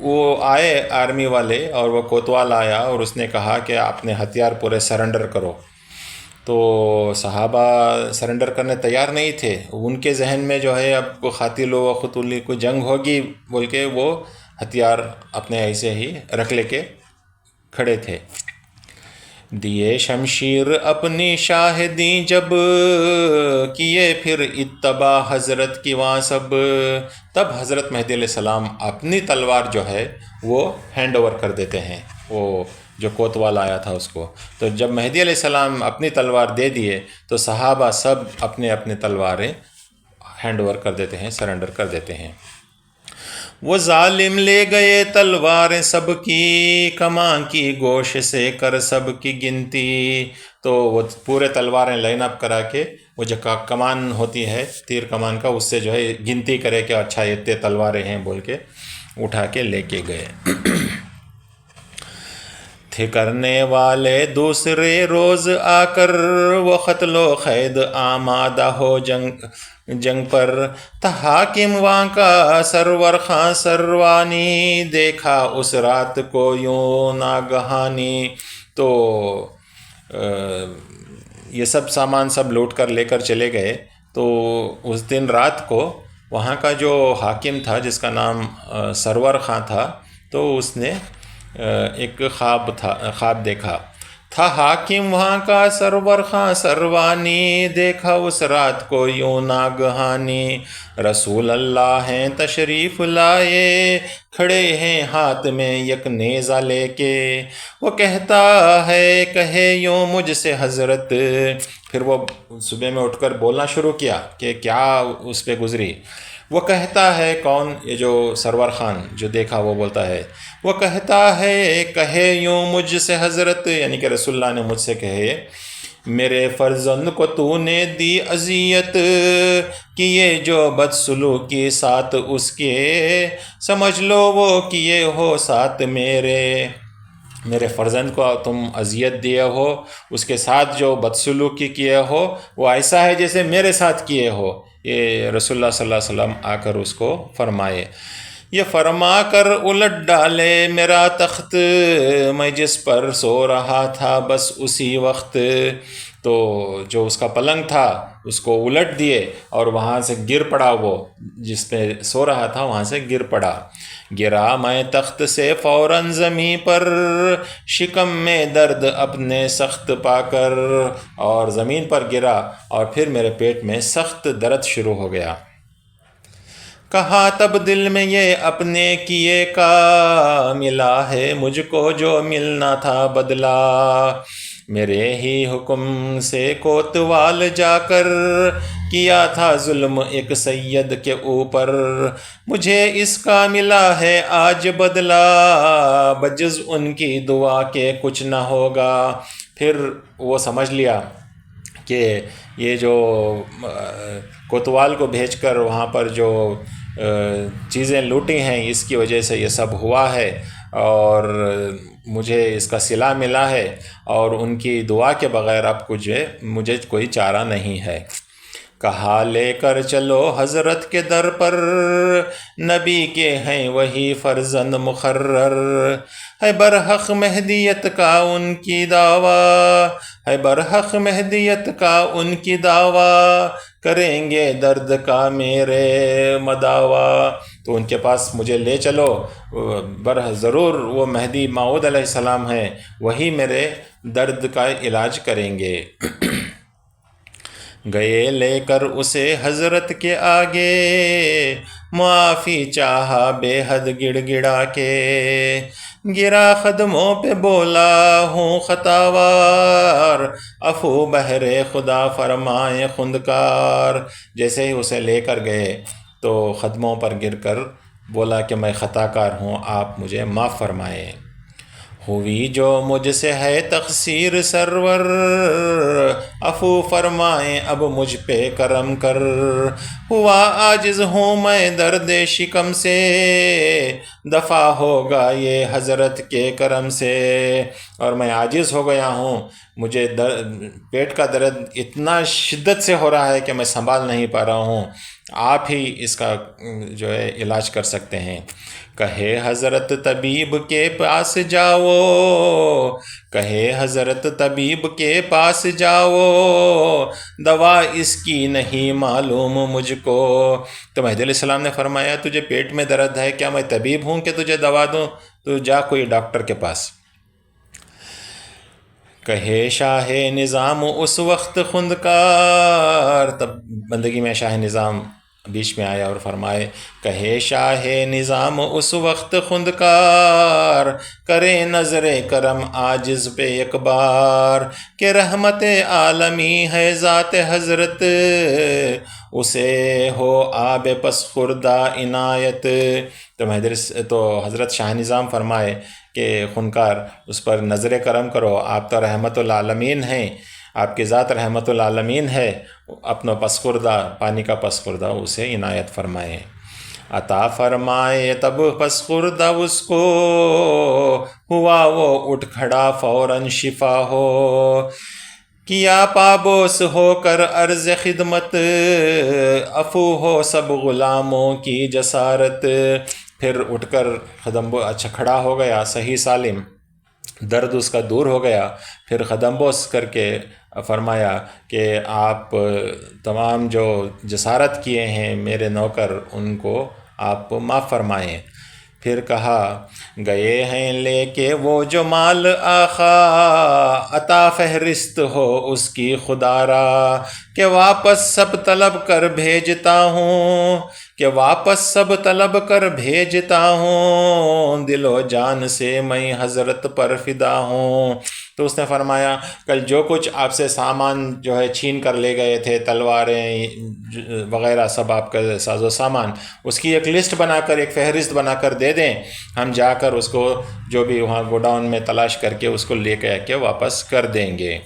وہ آئے آرمی والے اور وہ کوتوال آیا اور اس نے کہا کہ اپنے ہتھیار پورے سرنڈر کرو، تو صحابہ سرنڈر کرنے تیار نہیں تھے۔ ان کے ذہن میں جو ہے اب قاتل و قتول کو جنگ ہوگی بول کے وہ ہتھیار اپنے ایسے ہی رکھ لے کے کھڑے تھے۔ دیے شمشیر اپنی شاہدیں جب، کیے پھر اتباع حضرت کی وہاں سب۔ تب حضرت مہدی علیہ السلام اپنی تلوار جو ہے وہ ہینڈ اوور کر دیتے ہیں، وہ جو کوتوال آیا تھا اس کو۔ تو جب مہدی علیہ السلام اپنی تلوار دے دیے تو صحابہ سب اپنے اپنے تلواریں ہینڈ اوور کر دیتے ہیں، سرنڈر کر دیتے ہیں۔ وہ ظالم لے گئے تلواریں سب کی، کماں کی گوش سے کر سب کی گنتی۔ تو وہ پورے تلواریں لائن اپ کرا کے، وہ جو کمان ہوتی ہے تیر کمان کا، اس سے جو ہے گنتی کرے کہ اچھا اتنے تلواریں ہیں بول کے اٹھا کے لے کے گئے۔ تھے کرنے والے دوسرے روز آ کر، وہ قتل و قید آمادہ ہو جنگ پر۔ تھا حاکم وہاں کا سرور خاں سروانی، دیکھا اس رات کو یوں ناگہانی۔ تو یہ سب سامان سب لوٹ کر لے کر چلے گئے۔ تو اس دن رات کو وہاں کا جو حاکم تھا جس کا نام سرور خاں تھا، تو اس نے ایک خواب دیکھا۔ تھا حاکم وہاں کا سرور خاں سروانی، دیکھا اس رات کو یوں ناگہانی۔ رسول اللہ ہیں تشریف لائے، کھڑے ہیں ہاتھ میں یک نیزہ لے کے۔ وہ کہتا ہے کہے یوں مجھ سے حضرت، پھر وہ صبح میں اٹھ کر بولنا شروع کیا کہ کیا اس پہ گزری۔ وہ کہتا ہے کون؟ یہ جو سرور خان جو دیکھا وہ بولتا ہے، وہ کہتا ہے کہے یوں مجھ سے حضرت، یعنی کہ رسول اللہ نے مجھ سے کہے میرے فرزند کو تو نے دی اذیت، کیے جو بدسلوکی ساتھ اس کے، سمجھ لو وہ کیے ہو ساتھ میرے۔ میرے فرزند کو تم اذیت دیے ہو، اس کے ساتھ جو بدسلوکی کیے ہو وہ ایسا ہے جیسے میرے ساتھ کیے ہو. یہ رسول اللہ صلی اللہ علیہ وسلم آ کر اس کو فرمائے. یہ فرما کر الٹ ڈالے میرا تخت، میں جس پر سو رہا تھا بس اسی وقت. تو جو اس کا پلنگ تھا اس کو الٹ دیے اور وہاں سے گر پڑا، وہ جس پہ سو رہا تھا وہاں سے گر پڑا. گرا میں تخت سے فوراً زمیں پر، شکم میں درد اپنے سخت پا کر. اور زمین پر گرا اور پھر میرے پیٹ میں سخت درد شروع ہو گیا. کہا تب دل میں یہ اپنے کیے کا ملا ہے مجھ کو جو ملنا تھا بدلا. میرے ہی حکم سے کوتوال جا کر کیا تھا ظلم ایک سید کے اوپر. مجھے اس کا ملا ہے آج بدلا، بجز ان کی دعا کے کچھ نہ ہوگا. پھر وہ سمجھ لیا کہ یہ جو کوتوال کو بھیج کر وہاں پر جو چیزیں لوٹی ہیں اس کی وجہ سے یہ سب ہوا ہے، اور مجھے اس کا صلہ ملا ہے، اور ان کی دعا کے بغیر اب مجھے کوئی چارہ نہیں ہے. کہا لے کر چلو حضرت کے در پر، نبی کے ہیں وہی فرزند مقرر. ہے برحق مہدیت کا ان کی دعویٰ، ہے برحق مہدیت کا ان کی دعویٰ، کریں گے درد کا میرے مداوا. تو ان کے پاس مجھے لے چلو، ضرور وہ مہدی موعود علیہ السلام ہیں، وہی میرے درد کا علاج کریں گے. گئے لے کر اسے حضرت کے آگے، معافی چاہا بے حد گڑ گڑا کے. گرا قدموں پہ بولا ہوں خطاوار، عفو بہر خدا فرمائے خندکار. جیسے ہی اسے لے کر گئے تو قدموں پر گر کر بولا کہ میں خطا کار ہوں، آپ مجھے معاف فرمائیں. ہوئی جو مجھ سے ہے تقصیر سرور، عفو فرمائیں اب مجھ پہ کرم کر. ہوا عاجز ہوں میں درد شکم سے، دفع ہوگا یہ حضرت کے کرم سے. اور میں عاجز ہو گیا ہوں، مجھے پیٹ کا درد اتنا شدت سے ہو رہا ہے کہ میں سنبھال نہیں پا رہا ہوں، آپ ہی اس کا جو ہے علاج کر سکتے ہیں. کہے حضرت طبیب کے پاس جاؤ، کہے حضرت طبیب کے پاس جاؤ، دوا اس کی نہیں معلوم مجھ کو. تو مہدی علیہ السلام نے فرمایا تجھے پیٹ میں درد ہے، کیا میں طبیب ہوں کہ تجھے دوا دوں؟ تو جا کوئی ڈاکٹر کے پاس. کہے شاہ نظام اس وقت خندکار، تب بندگی میں شاہ نظام بیچ میں آیا اور فرمائے کہے شاہ نظام اس وقت خندکار، کرے نظر کرم عاجز پہ ایک بار. کہ رحمت عالمی ہے ذات حضرت، اسے ہو آب پس خوردہ عنایت. تو حضرت شاہ نظام فرمائے کہ خنکار اس پر نظر کرم کرو، آپ تو رحمت العالمین ہیں، آپ کی ذات رحمت العالمین ہے، اپنا پسخوردہ پانی کا پسخوردہ اسے عنایت فرمائے. عطا فرمائے تب پسخوردہ اس کو، ہوا وہ اٹھ کھڑا فوراً شفا ہو. کیا پابوس ہو کر عرض خدمت، عفو ہو سب غلاموں کی جسارت. پھر اٹھ کر قدم اچھا کھڑا ہو گیا صحیح سالم، درد اس کا دور ہو گیا. پھر قدم بوس کر کے فرمایا کہ آپ تمام جو جسارت کیے ہیں میرے نوکر، ان کو آپ معاف فرمائیں. پھر کہا گئے ہیں لے کے وہ جو مال آقا، عطا فہرست ہو اس کی خدا را. کہ واپس سب طلب کر بھیجتا ہوں، کہ واپس سب طلب کر بھیجتا ہوں، دل و جان سے میں حضرت پر فدا ہوں. تو اس نے فرمایا کل جو کچھ آپ سے سامان جو ہے چھین کر لے گئے تھے، تلواریں وغیرہ سب آپ کا ساز و سامان، اس کی ایک لسٹ بنا کر ایک فہرست بنا کر دے دیں، ہم جا کر اس کو جو بھی وہاں گوڈاؤن میں تلاش کر کے اس کو لے کے واپس کر دیں گے.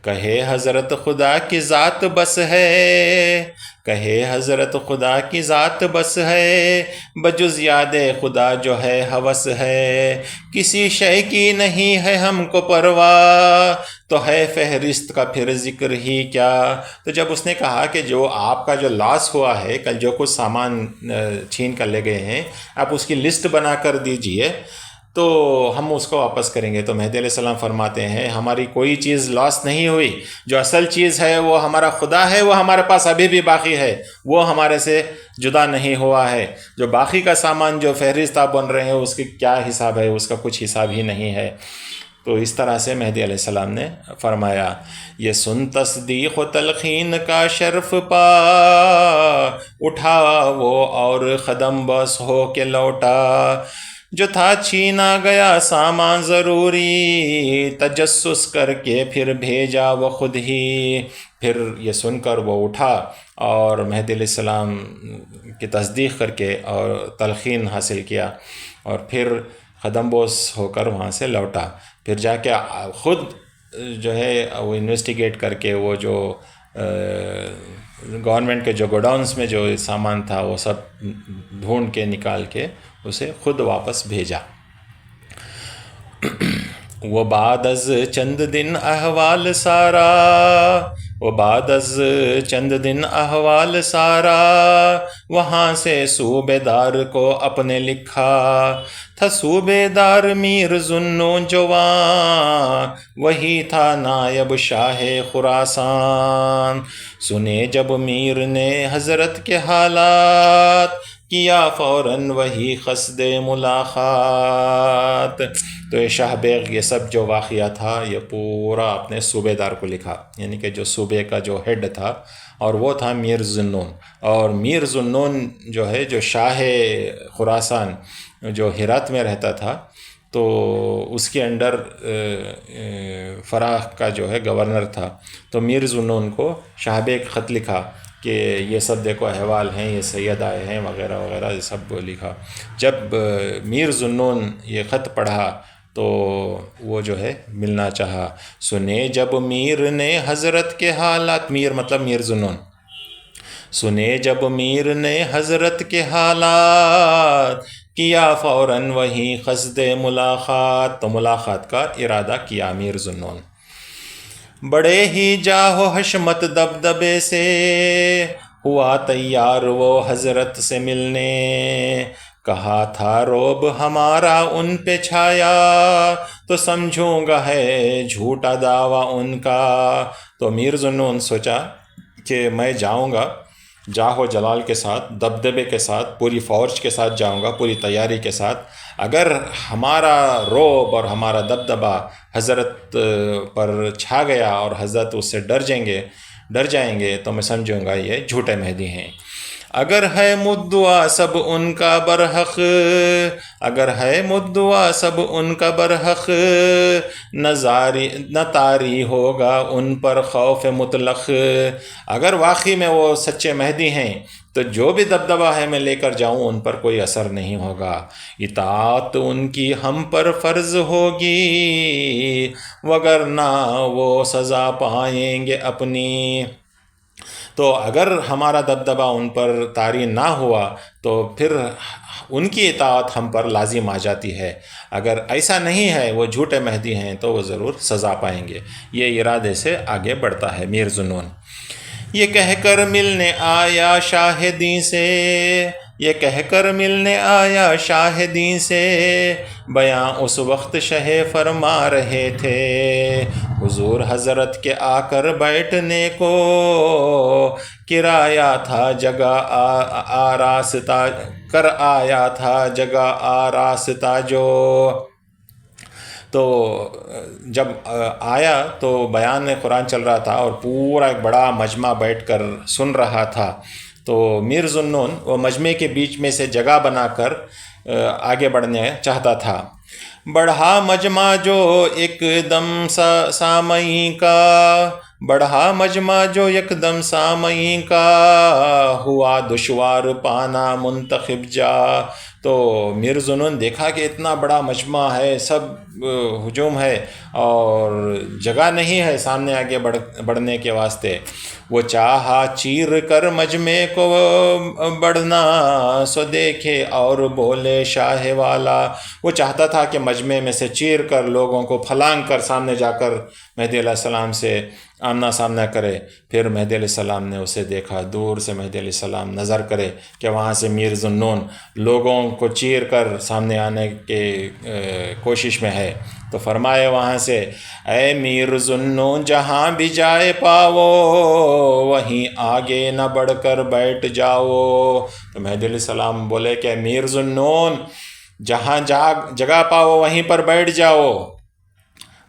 کہے حضرت خدا کی ذات بس ہے، کہے حضرت خدا کی ذات بس ہے، بجز یاد خدا جو ہے ہوس ہے، کسی شے کی نہیں ہے ہم کو پرواہ، تو ہے فہرست کا پھر ذکر ہی کیا۔ تو جب اس نے کہا کہ جو آپ کا جو لاس ہوا ہے، کل جو کچھ سامان چھین کر لے گئے ہیں، آپ اس کی لسٹ بنا کر دیجئے تو ہم اس کو واپس کریں گے۔ تو مہدی علیہ السلام فرماتے ہیں ہماری کوئی چیز لاس نہیں ہوئی، جو اصل چیز ہے وہ ہمارا خدا ہے، وہ ہمارے پاس ابھی بھی باقی ہے، وہ ہمارے سے جدا نہیں ہوا ہے۔ جو باقی کا سامان جو فہرست آپ بن رہے ہیں اس کی کیا حساب ہے، اس کا کچھ حساب ہی نہیں ہے۔ تو اس طرح سے مہدی علیہ السلام نے فرمایا، یہ سن تصدیق و تلقین کا شرف پا، اٹھا وہ اور قدم بس ہو کے لوٹا، جو تھا چھینا گیا سامان ضروری، تجسس کر کے پھر بھیجا وہ خود ہی۔ پھر یہ سن کر وہ اٹھا اور مہدی علیہ السلام کی تصدیق کر کے اور تلقین حاصل کیا، اور پھر قدم بوس ہو کر وہاں سے لوٹا۔ پھر جا کے خود جو ہے وہ انویسٹیگیٹ کر کے وہ جو گورنمنٹ کے جو گوڈاؤنس میں جو سامان تھا وہ سب ڈھونڈ کے نکال کے اسے خود واپس بھیجا۔ وہ بعد از چند دن احوال سارا، وہ بعد از چند دن احوال سارا، وہاں سے صوبے دار کو اپنے لکھا، تھا صوبے دار میر ذوالنون جوان، وہی تھا نائب شاہ خراسان۔ سنے جب میر نے حضرت کے حالات، کیا فوراً وہی قصد ملاقات۔ تو یہ شاہ بیگ یہ سب جو واقعہ تھا یہ پورا اپنے صوبے دار کو لکھا، یعنی کہ جو صوبے کا جو ہیڈ تھا، اور وہ تھا میر ذوالنون۔ اور میر ذوالنون جو ہے جو شاہ خراسان جو ہرات میں رہتا تھا، تو اس کے انڈر فراہ کا جو ہے گورنر تھا۔ تو میر ذوالنون کو شاہ بیگ خط لکھا کہ یہ سب دیکھو احوال ہیں، یہ سید آئے ہیں وغیرہ وغیرہ، یہ سب لکھا۔ جب میر ذوالنون یہ خط پڑھا تو وہ جو ہے ملنا چاہا۔ سنے جب میر نے حضرت کے حالات، میر مطلب میر ذوالنون، سنے جب میر نے حضرت کے حالات، کیا فوراً وہی قصد ملاقات، تو ملاقات کا ارادہ کیا میر ذوالنون۔ بڑے ہی جاہ و حشمت دبدبے سے، ہوا تیار وہ حضرت سے ملنے، کہا تھا روب ہمارا ان پہ چھایا، تو سمجھوں گا ہے جھوٹا دعویٰ ان کا۔ تو میر ذوالنون سوچا کہ میں جاؤں گا جاہ و جلال کے ساتھ، دبدبے کے ساتھ، پوری فوج کے ساتھ جاؤں گا، پوری تیاری کے ساتھ۔ اگر ہمارا روب اور ہمارا دبدبہ حضرت پر چھا گیا اور حضرت اس سے ڈر جائیں گے تو میں سمجھوں گا یہ جھوٹے مہدی ہیں۔ اگر ہے مدعا سب ان کا برحق، اگر ہے مدعا سب ان کا برحق، نہ طاری ہوگا ان پر خوف مطلق۔ اگر واقعی میں وہ سچے مہدی ہیں تو جو بھی دبدبہ ہے میں لے کر جاؤں ان پر کوئی اثر نہیں ہوگا، اطاعت ان کی ہم پر فرض ہوگی، وگرنہ وہ سزا پائیں گے اپنی۔ تو اگر ہمارا دبدبہ ان پر طاری نہ ہوا تو پھر ان کی اطاعت ہم پر لازم آ جاتی ہے، اگر ایسا نہیں ہے وہ جھوٹے مہدی ہیں تو وہ ضرور سزا پائیں گے۔ یہ ارادے سے آگے بڑھتا ہے میر ذوالنون۔ یہ کہہ کر ملنے آیا شاہدین سے، یہ کہہ کر ملنے آیا شاہدین سے، بیاں اس وقت شہ فرما رہے تھے، حضور حضرت کے آ کر بیٹھنے کو، کرایہ تھا جگہ آراستہ کر آیا تھا جگہ آراستہ جو۔ تو جب آیا تو بیان قرآن چل رہا تھا اور پورا ایک بڑا مجمع بیٹھ کر سن رہا تھا۔ تو میر ذوالنون وہ مجمع کے بیچ میں سے جگہ بنا کر آگے بڑھنے چاہتا تھا۔ بڑھا مجمع جو ایک دم سامعین کا، بڑھا مجمع جو یک دم سامعین کا، ہوا دشوار پانا منتخب جا، تو میر ذوالنون دیکھا کہ اتنا بڑا مجمع ہے، سب ہجوم ہے اور جگہ نہیں ہے سامنے آگے بڑھنے کے واسطے. وہ چاہا چیر کر مجمع کو بڑھنا، سو دیکھے اور بولے شاہ والا. وہ چاہتا تھا کہ مجمع میں سے چیر کر لوگوں کو پھلانگ کر سامنے جا کر مہدی علیہ السلام سے آمنا سامنا کرے. پھر مہدی علیہ السلام نے اسے دیکھا، دور سے مہدی علیہ السلام نظر کرے کہ وہاں سے میر ذوالنون لوگوں کو چیر کر سامنے آنے کے کوشش میں ہے. تو فرمائے وہاں سے، اے میر ذوالنون جہاں بھی جائے پاؤ، وہیں آگے نہ بڑھ کر بیٹھ جاؤ. تو مہدی علیہ السلام بولے کہ میر ذوالنون جہاں جگہ پاؤ وہیں پر بیٹھ جاؤ.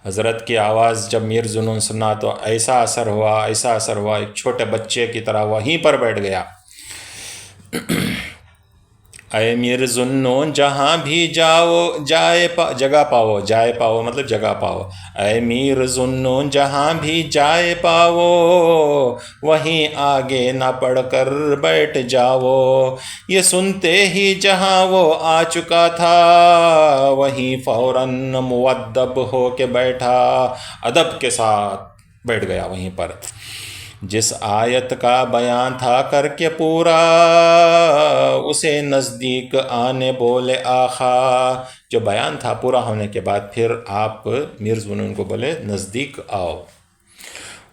حضرت کی آواز جب میر ذوالنون سنا تو ایسا اثر ہوا، ایک چھوٹے بچے کی طرح وہیں پر بیٹھ گیا. اے میر ذوالنون جہاں بھی جگہ پاؤ مطلب جگہ پاؤ. اے میر ذوالنون جہاں بھی جائے پاؤ، وہیں آگے نہ پڑھ کر بیٹھ جاؤ. یہ سنتے ہی جہاں وہ آ چکا تھا، وہیں فوراً مؤدب ہو کے بیٹھا، ادب کے ساتھ بیٹھ گیا وہیں پر. جس آیت کا بیان تھا کر کے پورا، اسے نزدیک آنے بولے آخا. جو بیان تھا پورا ہونے کے بعد پھر آپ میر ذوالنون کو بولے نزدیک آؤ.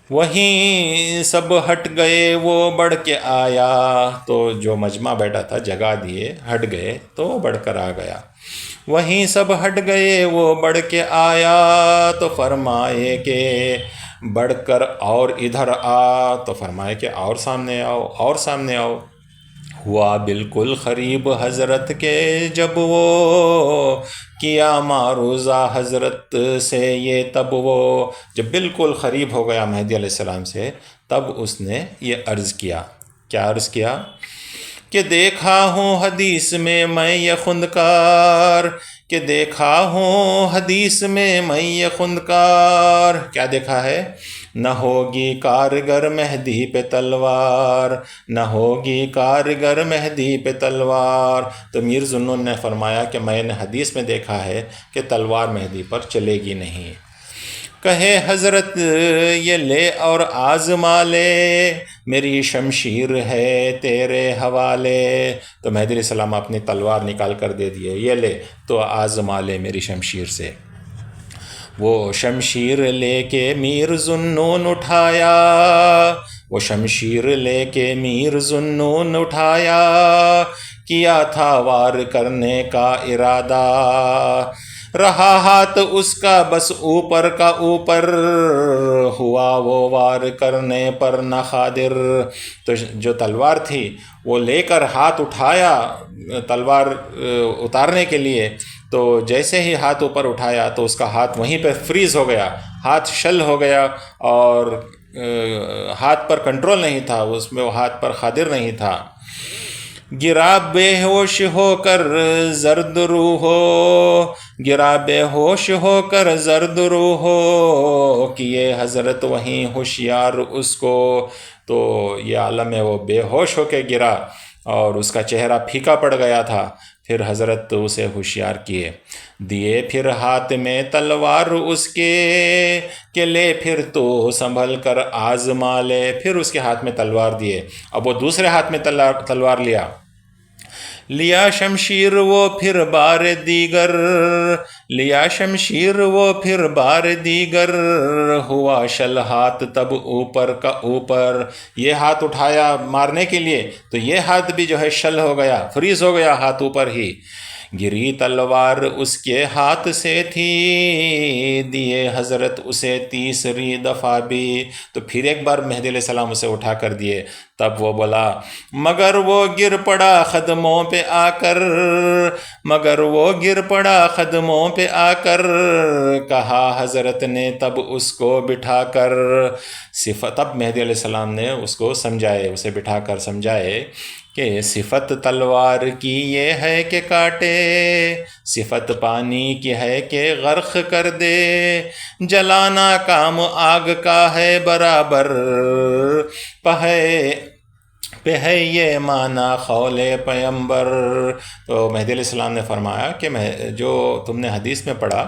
وہیں سب ہٹ گئے وہ بڑھ کے آیا. تو جو مجمع بیٹھا تھا جگہ دیے، ہٹ گئے تو وہ بڑھ کر آ گیا. وہیں سب ہٹ گئے وہ بڑھ کے آیا. تو فرمائے کہ بڑھ کر اور ادھر آ. تو فرمائے کہ اور سامنے آؤ. ہوا بالکل قریب حضرت کے جب وہ کیا معروضہ حضرت سے یہ، تب وہ جب بالکل قریب ہو گیا مہدی علیہ السلام سے، تب اس نے یہ عرض کیا. کیا عرض کیا؟ کہ دیکھا ہوں حدیث میں میں یہ خندکار، کیا دیکھا ہے؟ نہ ہوگی کارگر مہدی پہ تلوار. تو میر ذوالنون نے فرمایا کہ میں نے حدیث میں دیکھا ہے کہ تلوار مہدی پر چلے گی نہیں. کہے حضرت یہ لے اور آزما لے، میری شمشیر ہے تیرے حوالے. تو مہدی علیہ السلام اپنی تلوار نکال کر دے دیے، یہ لے تو آزما لے میری شمشیر سے. وہ شمشیر لے کے میر ذوالنون اٹھایا، کیا تھا وار کرنے کا ارادہ. رہا ہاتھ اس کا بس اوپر کا اوپر، ہوا وہ وار کرنے پر نہ قادر. تو جو تلوار تھی وہ لے کر ہاتھ اٹھایا تلوار اتارنے کے لیے. تو جیسے ہی ہاتھ اوپر اٹھایا تو اس کا ہاتھ وہیں پہ فریز ہو گیا، ہاتھ شل ہو گیا اور ہاتھ پر کنٹرول نہیں تھا، اس میں وہ ہاتھ پر قادر نہیں تھا. گرا بے ہوش ہو کر زرد روح ہو، کیے حضرت وہیں ہوشیار اس کو. تو یہ عالم ہے، وہ بے ہوش ہو کے گرا اور اس کا چہرہ پھیکا پڑ گیا تھا. پھر حضرت اسے ہوشیار کیے، دیے پھر ہاتھ میں تلوار اس کے، کہ لے پھر تو سنبھل کر آزما لے. پھر اس کے ہاتھ میں تلوار دیے. اب وہ دوسرے ہاتھ میں تلوار لیا شمشیر وہ پھر بار دیگر، ہوا شل ہاتھ تب اوپر کا اوپر. یہ ہاتھ اٹھایا مارنے کے لیے تو یہ ہاتھ بھی جو ہے شل ہو گیا، فریز ہو گیا ہاتھ اوپر ہی. گری تلوار اس کے ہاتھ سے تھی، دیے حضرت اسے تیسری دفعہ بھی. تو پھر ایک بار مہدی علیہ السلام اسے اٹھا کر دیے. تب وہ بولا مگر وہ گر پڑا قدموں پہ آ کر، کہا حضرت نے تب اس کو بٹھا کر. تب مہدی علیہ السلام نے اس کو اسے بٹھا کر سمجھائے کہ صفت تلوار کی یہ ہے کہ کاٹے، صفت پانی کی ہے کہ غرق کر دے. جلانا کام آگ کا ہے برابر، پہ ہے یہ معنی قول پیمبر. تو مہدی علیہ السلام نے فرمایا کہ جو تم نے حدیث میں پڑھا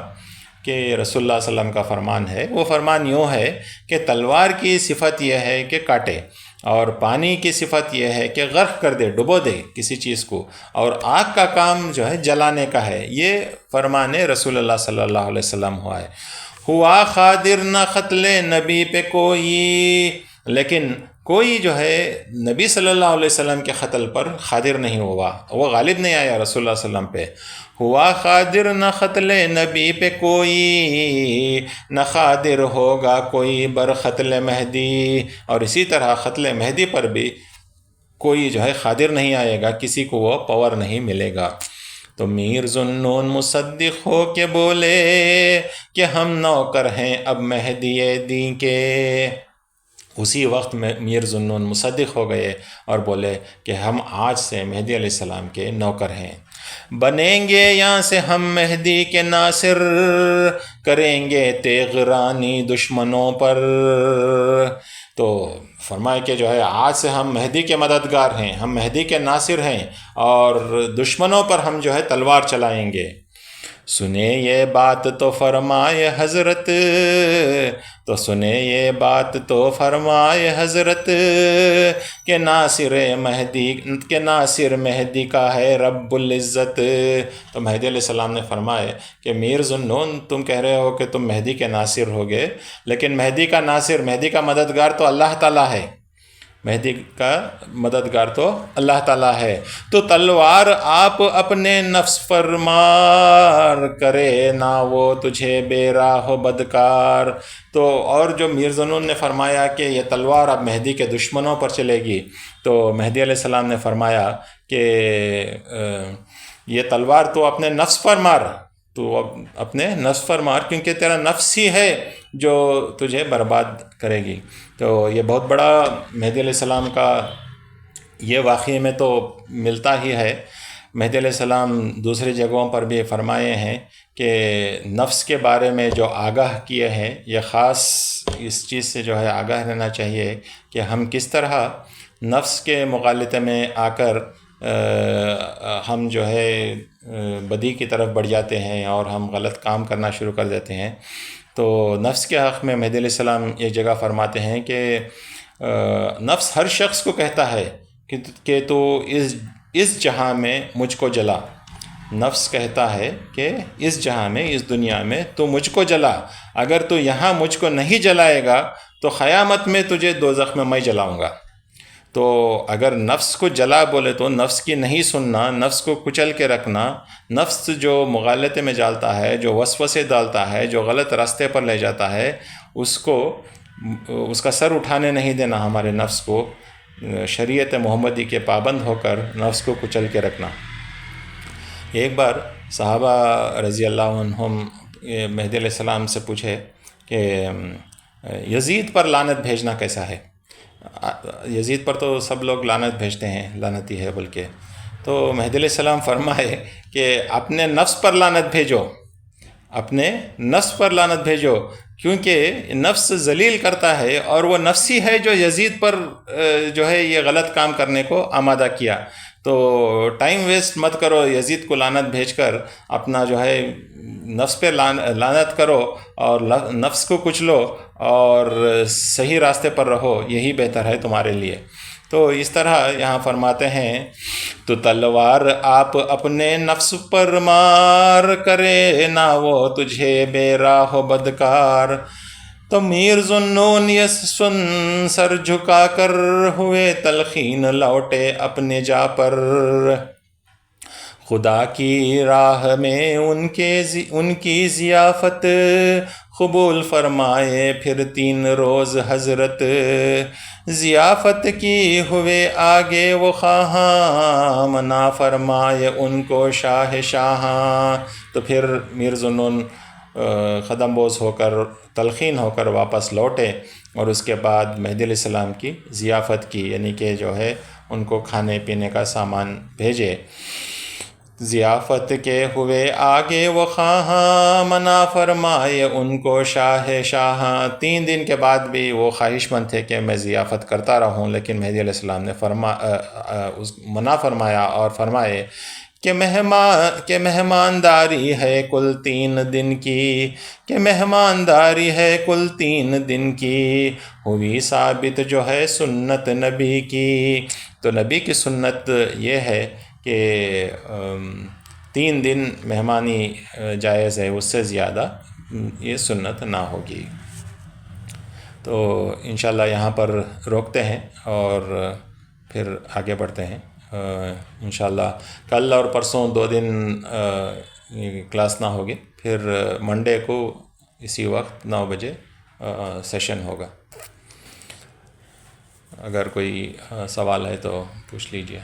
کہ رسول اللہ صلی اللہ علیہ وسلم کا فرمان ہے، وہ فرمان یوں ہے کہ تلوار کی صفت یہ ہے کہ کاٹے، اور پانی کی صفت یہ ہے کہ غرق کر دے، ڈبو دے کسی چیز کو، اور آگ کا کام جو ہے جلانے کا ہے. یہ فرمان رسول اللہ صلی اللہ علیہ وسلم ہوا ہے. ہوا قادر نہ قتل نبی پہ کوئی، لیکن کوئی جو ہے نبی صلی اللہ علیہ وسلم کے قتل پر قادر نہیں ہوا، وہ غالب نہیں آیا رسول اللہ صلی اللہ علیہ وسلم پہ. ہوا قادر نہ قتل نبی پہ کوئی، نہ قادر ہوگا کوئی بر قتل مہدی. اور اسی طرح قتل مہدی پر بھی کوئی جو ہے قادر نہیں آئے گا، کسی کو وہ پاور نہیں ملے گا. تو میر ذوالنون مصدق ہو کے بولے کہ ہم نوکر ہیں اب مہدی دین کے. اسی وقت میں میر ذوالنون مصدق ہو گئے اور بولے کہ ہم آج سے مہدی علیہ السلام کے نوکر ہیں. بنیں گے یہاں سے ہم مہدی کے ناصر، کریں گے تیغ رانی دشمنوں پر. تو فرمائے کہ جو ہے آج سے ہم مہدی کے مددگار ہیں، ہم مہدی کے ناصر ہیں، اور دشمنوں پر ہم جو ہے تلوار چلائیں گے. سنے یہ بات تو فرمائے حضرت، تو سنے یہ بات تو فرمائے حضرت، کہ ناصر مہدی کا ہے رب العزت. تو مہدی علیہ السلام نے فرمائے کہ میر ذوالنون تم کہہ رہے ہو کہ تم مہدی کے ناصر ہوگے، لیکن مہدی کا ناصر، مہدی کا مددگار تو اللہ تعالیٰ ہے، مہدی کا مددگار تو اللہ تعالیٰ ہے. تو تلوار آپ اپنے نفس پر مار، کرے نہ وہ تجھے بے راہ و بدکار. تو اور جو میر ذوالنون نے فرمایا کہ یہ تلوار اب مہدی کے دشمنوں پر چلے گی، تو مہدی علیہ السلام نے فرمایا کہ یہ تلوار تو اپنے نفس پر مار، تو اب اپنے نفس پر مار، کیونکہ تیرا نفس ہی ہے جو تجھے برباد کرے گی. تو یہ بہت بڑا مہدی علیہ السلام کا یہ واقعے میں تو ملتا ہی ہے. مہدی علیہ السلام دوسری جگہوں پر بھی فرمائے ہیں کہ نفس کے بارے میں جو آگاہ کیے ہیں، یہ خاص اس چیز سے جو ہے آگاہ رہنا چاہیے کہ ہم کس طرح نفس کے مغالطے میں آ کر ہم جو ہے بدی کی طرف بڑھ جاتے ہیں اور ہم غلط کام کرنا شروع کر دیتے ہیں. تو نفس کے حق میں مہدی علیہ السلام ایک جگہ فرماتے ہیں کہ نفس ہر شخص کو کہتا ہے کہ تو اس جہاں میں مجھ کو جلا. نفس کہتا ہے کہ اس جہاں میں، اس دنیا میں تو مجھ کو جلا، اگر تو یہاں مجھ کو نہیں جلائے گا تو قیامت میں تجھے دوزخ میں جلاؤں گا. تو اگر نفس کو جلا بولے تو نفس کی نہیں سننا، نفس کو کچل کے رکھنا، نفس جو مغالطے میں ڈالتا ہے، جو وسوسے ڈالتا ہے، جو غلط راستے پر لے جاتا ہے، اس کا سر اٹھانے نہیں دینا ہمارے نفس کو. شریعت محمدی کے پابند ہو کر نفس کو کچل کے رکھنا. ایک بار صحابہ رضی اللہ عنہم مہدی علیہ السلام سے پوچھے کہ یزید پر لعنت بھیجنا کیسا ہے؟ یزید پر تو سب لوگ لعنت بھیجتے ہیں، لعنتی ہے بلکہ. تو مہدی علیہ السلام فرمائے کہ اپنے نفس پر لعنت بھیجو، اپنے نفس پر لعنت بھیجو، کیونکہ نفس ذلیل کرتا ہے، اور وہ نفسی ہے جو یزید پر جو ہے یہ غلط کام کرنے کو آمادہ کیا. تو ٹائم ویسٹ مت کرو، یزید کو لعنت بھیج کر اپنا جو ہے نفس پہ لعنت کرو اور نفس کو کچلو اور صحیح راستے پر رہو، یہی بہتر ہے تمہارے لیے. تو اس طرح یہاں فرماتے ہیں تو تلوار آپ اپنے نفس پر مار، کرے نہ وہ تجھے بے راہ و بدکار. تو میر ذوالنون یہ سن سر جھکا کر ہوئے تلخین، لوٹے اپنے جا پر. خدا کی راہ میں ان کی ضیافت قبول فرمائے پھر 3 روز حضرت. ضیافت کی ہوئے آگے وہ خواہاں، منا فرمائے ان کو شاہ شاہاں. تو پھر میر ذوالنون قدم بوس ہو کر، تلخین ہو کر واپس لوٹے، اور اس کے بعد مہدی علیہ السلام کی ضیافت کی، یعنی کہ جو ہے ان کو کھانے پینے کا سامان بھیجے. ضیافت کے ہوئے آگے وہ خواہاں، منع فرمائے ان کو شاہ شاہاں۔ 3 دن کے بعد بھی وہ خواہش مند تھے کہ میں ضیافت کرتا رہوں، لیکن مہدی علیہ السلام نے منع فرمایا اور فرمائے کہ مہمانداری ہے کل 3 دن کی، کہ مہمانداری ہے کل 3 دن کی، ہوئی ثابت جو ہے سنت نبی کی۔ تو نبی کی سنت یہ ہے کہ 3 دن مہمانی جائز ہے، اس سے زیادہ یہ سنت نہ ہوگی۔ تو انشاءاللہ یہاں پر روکتے ہیں اور پھر آگے بڑھتے ہیں۔ انشاءاللہ کل اور پرسوں 2 دن کلاس نہ ہوگی، پھر منڈے کو اسی وقت 9 بجے سیشن ہوگا۔ اگر کوئی سوال ہے تو پوچھ لیجیے۔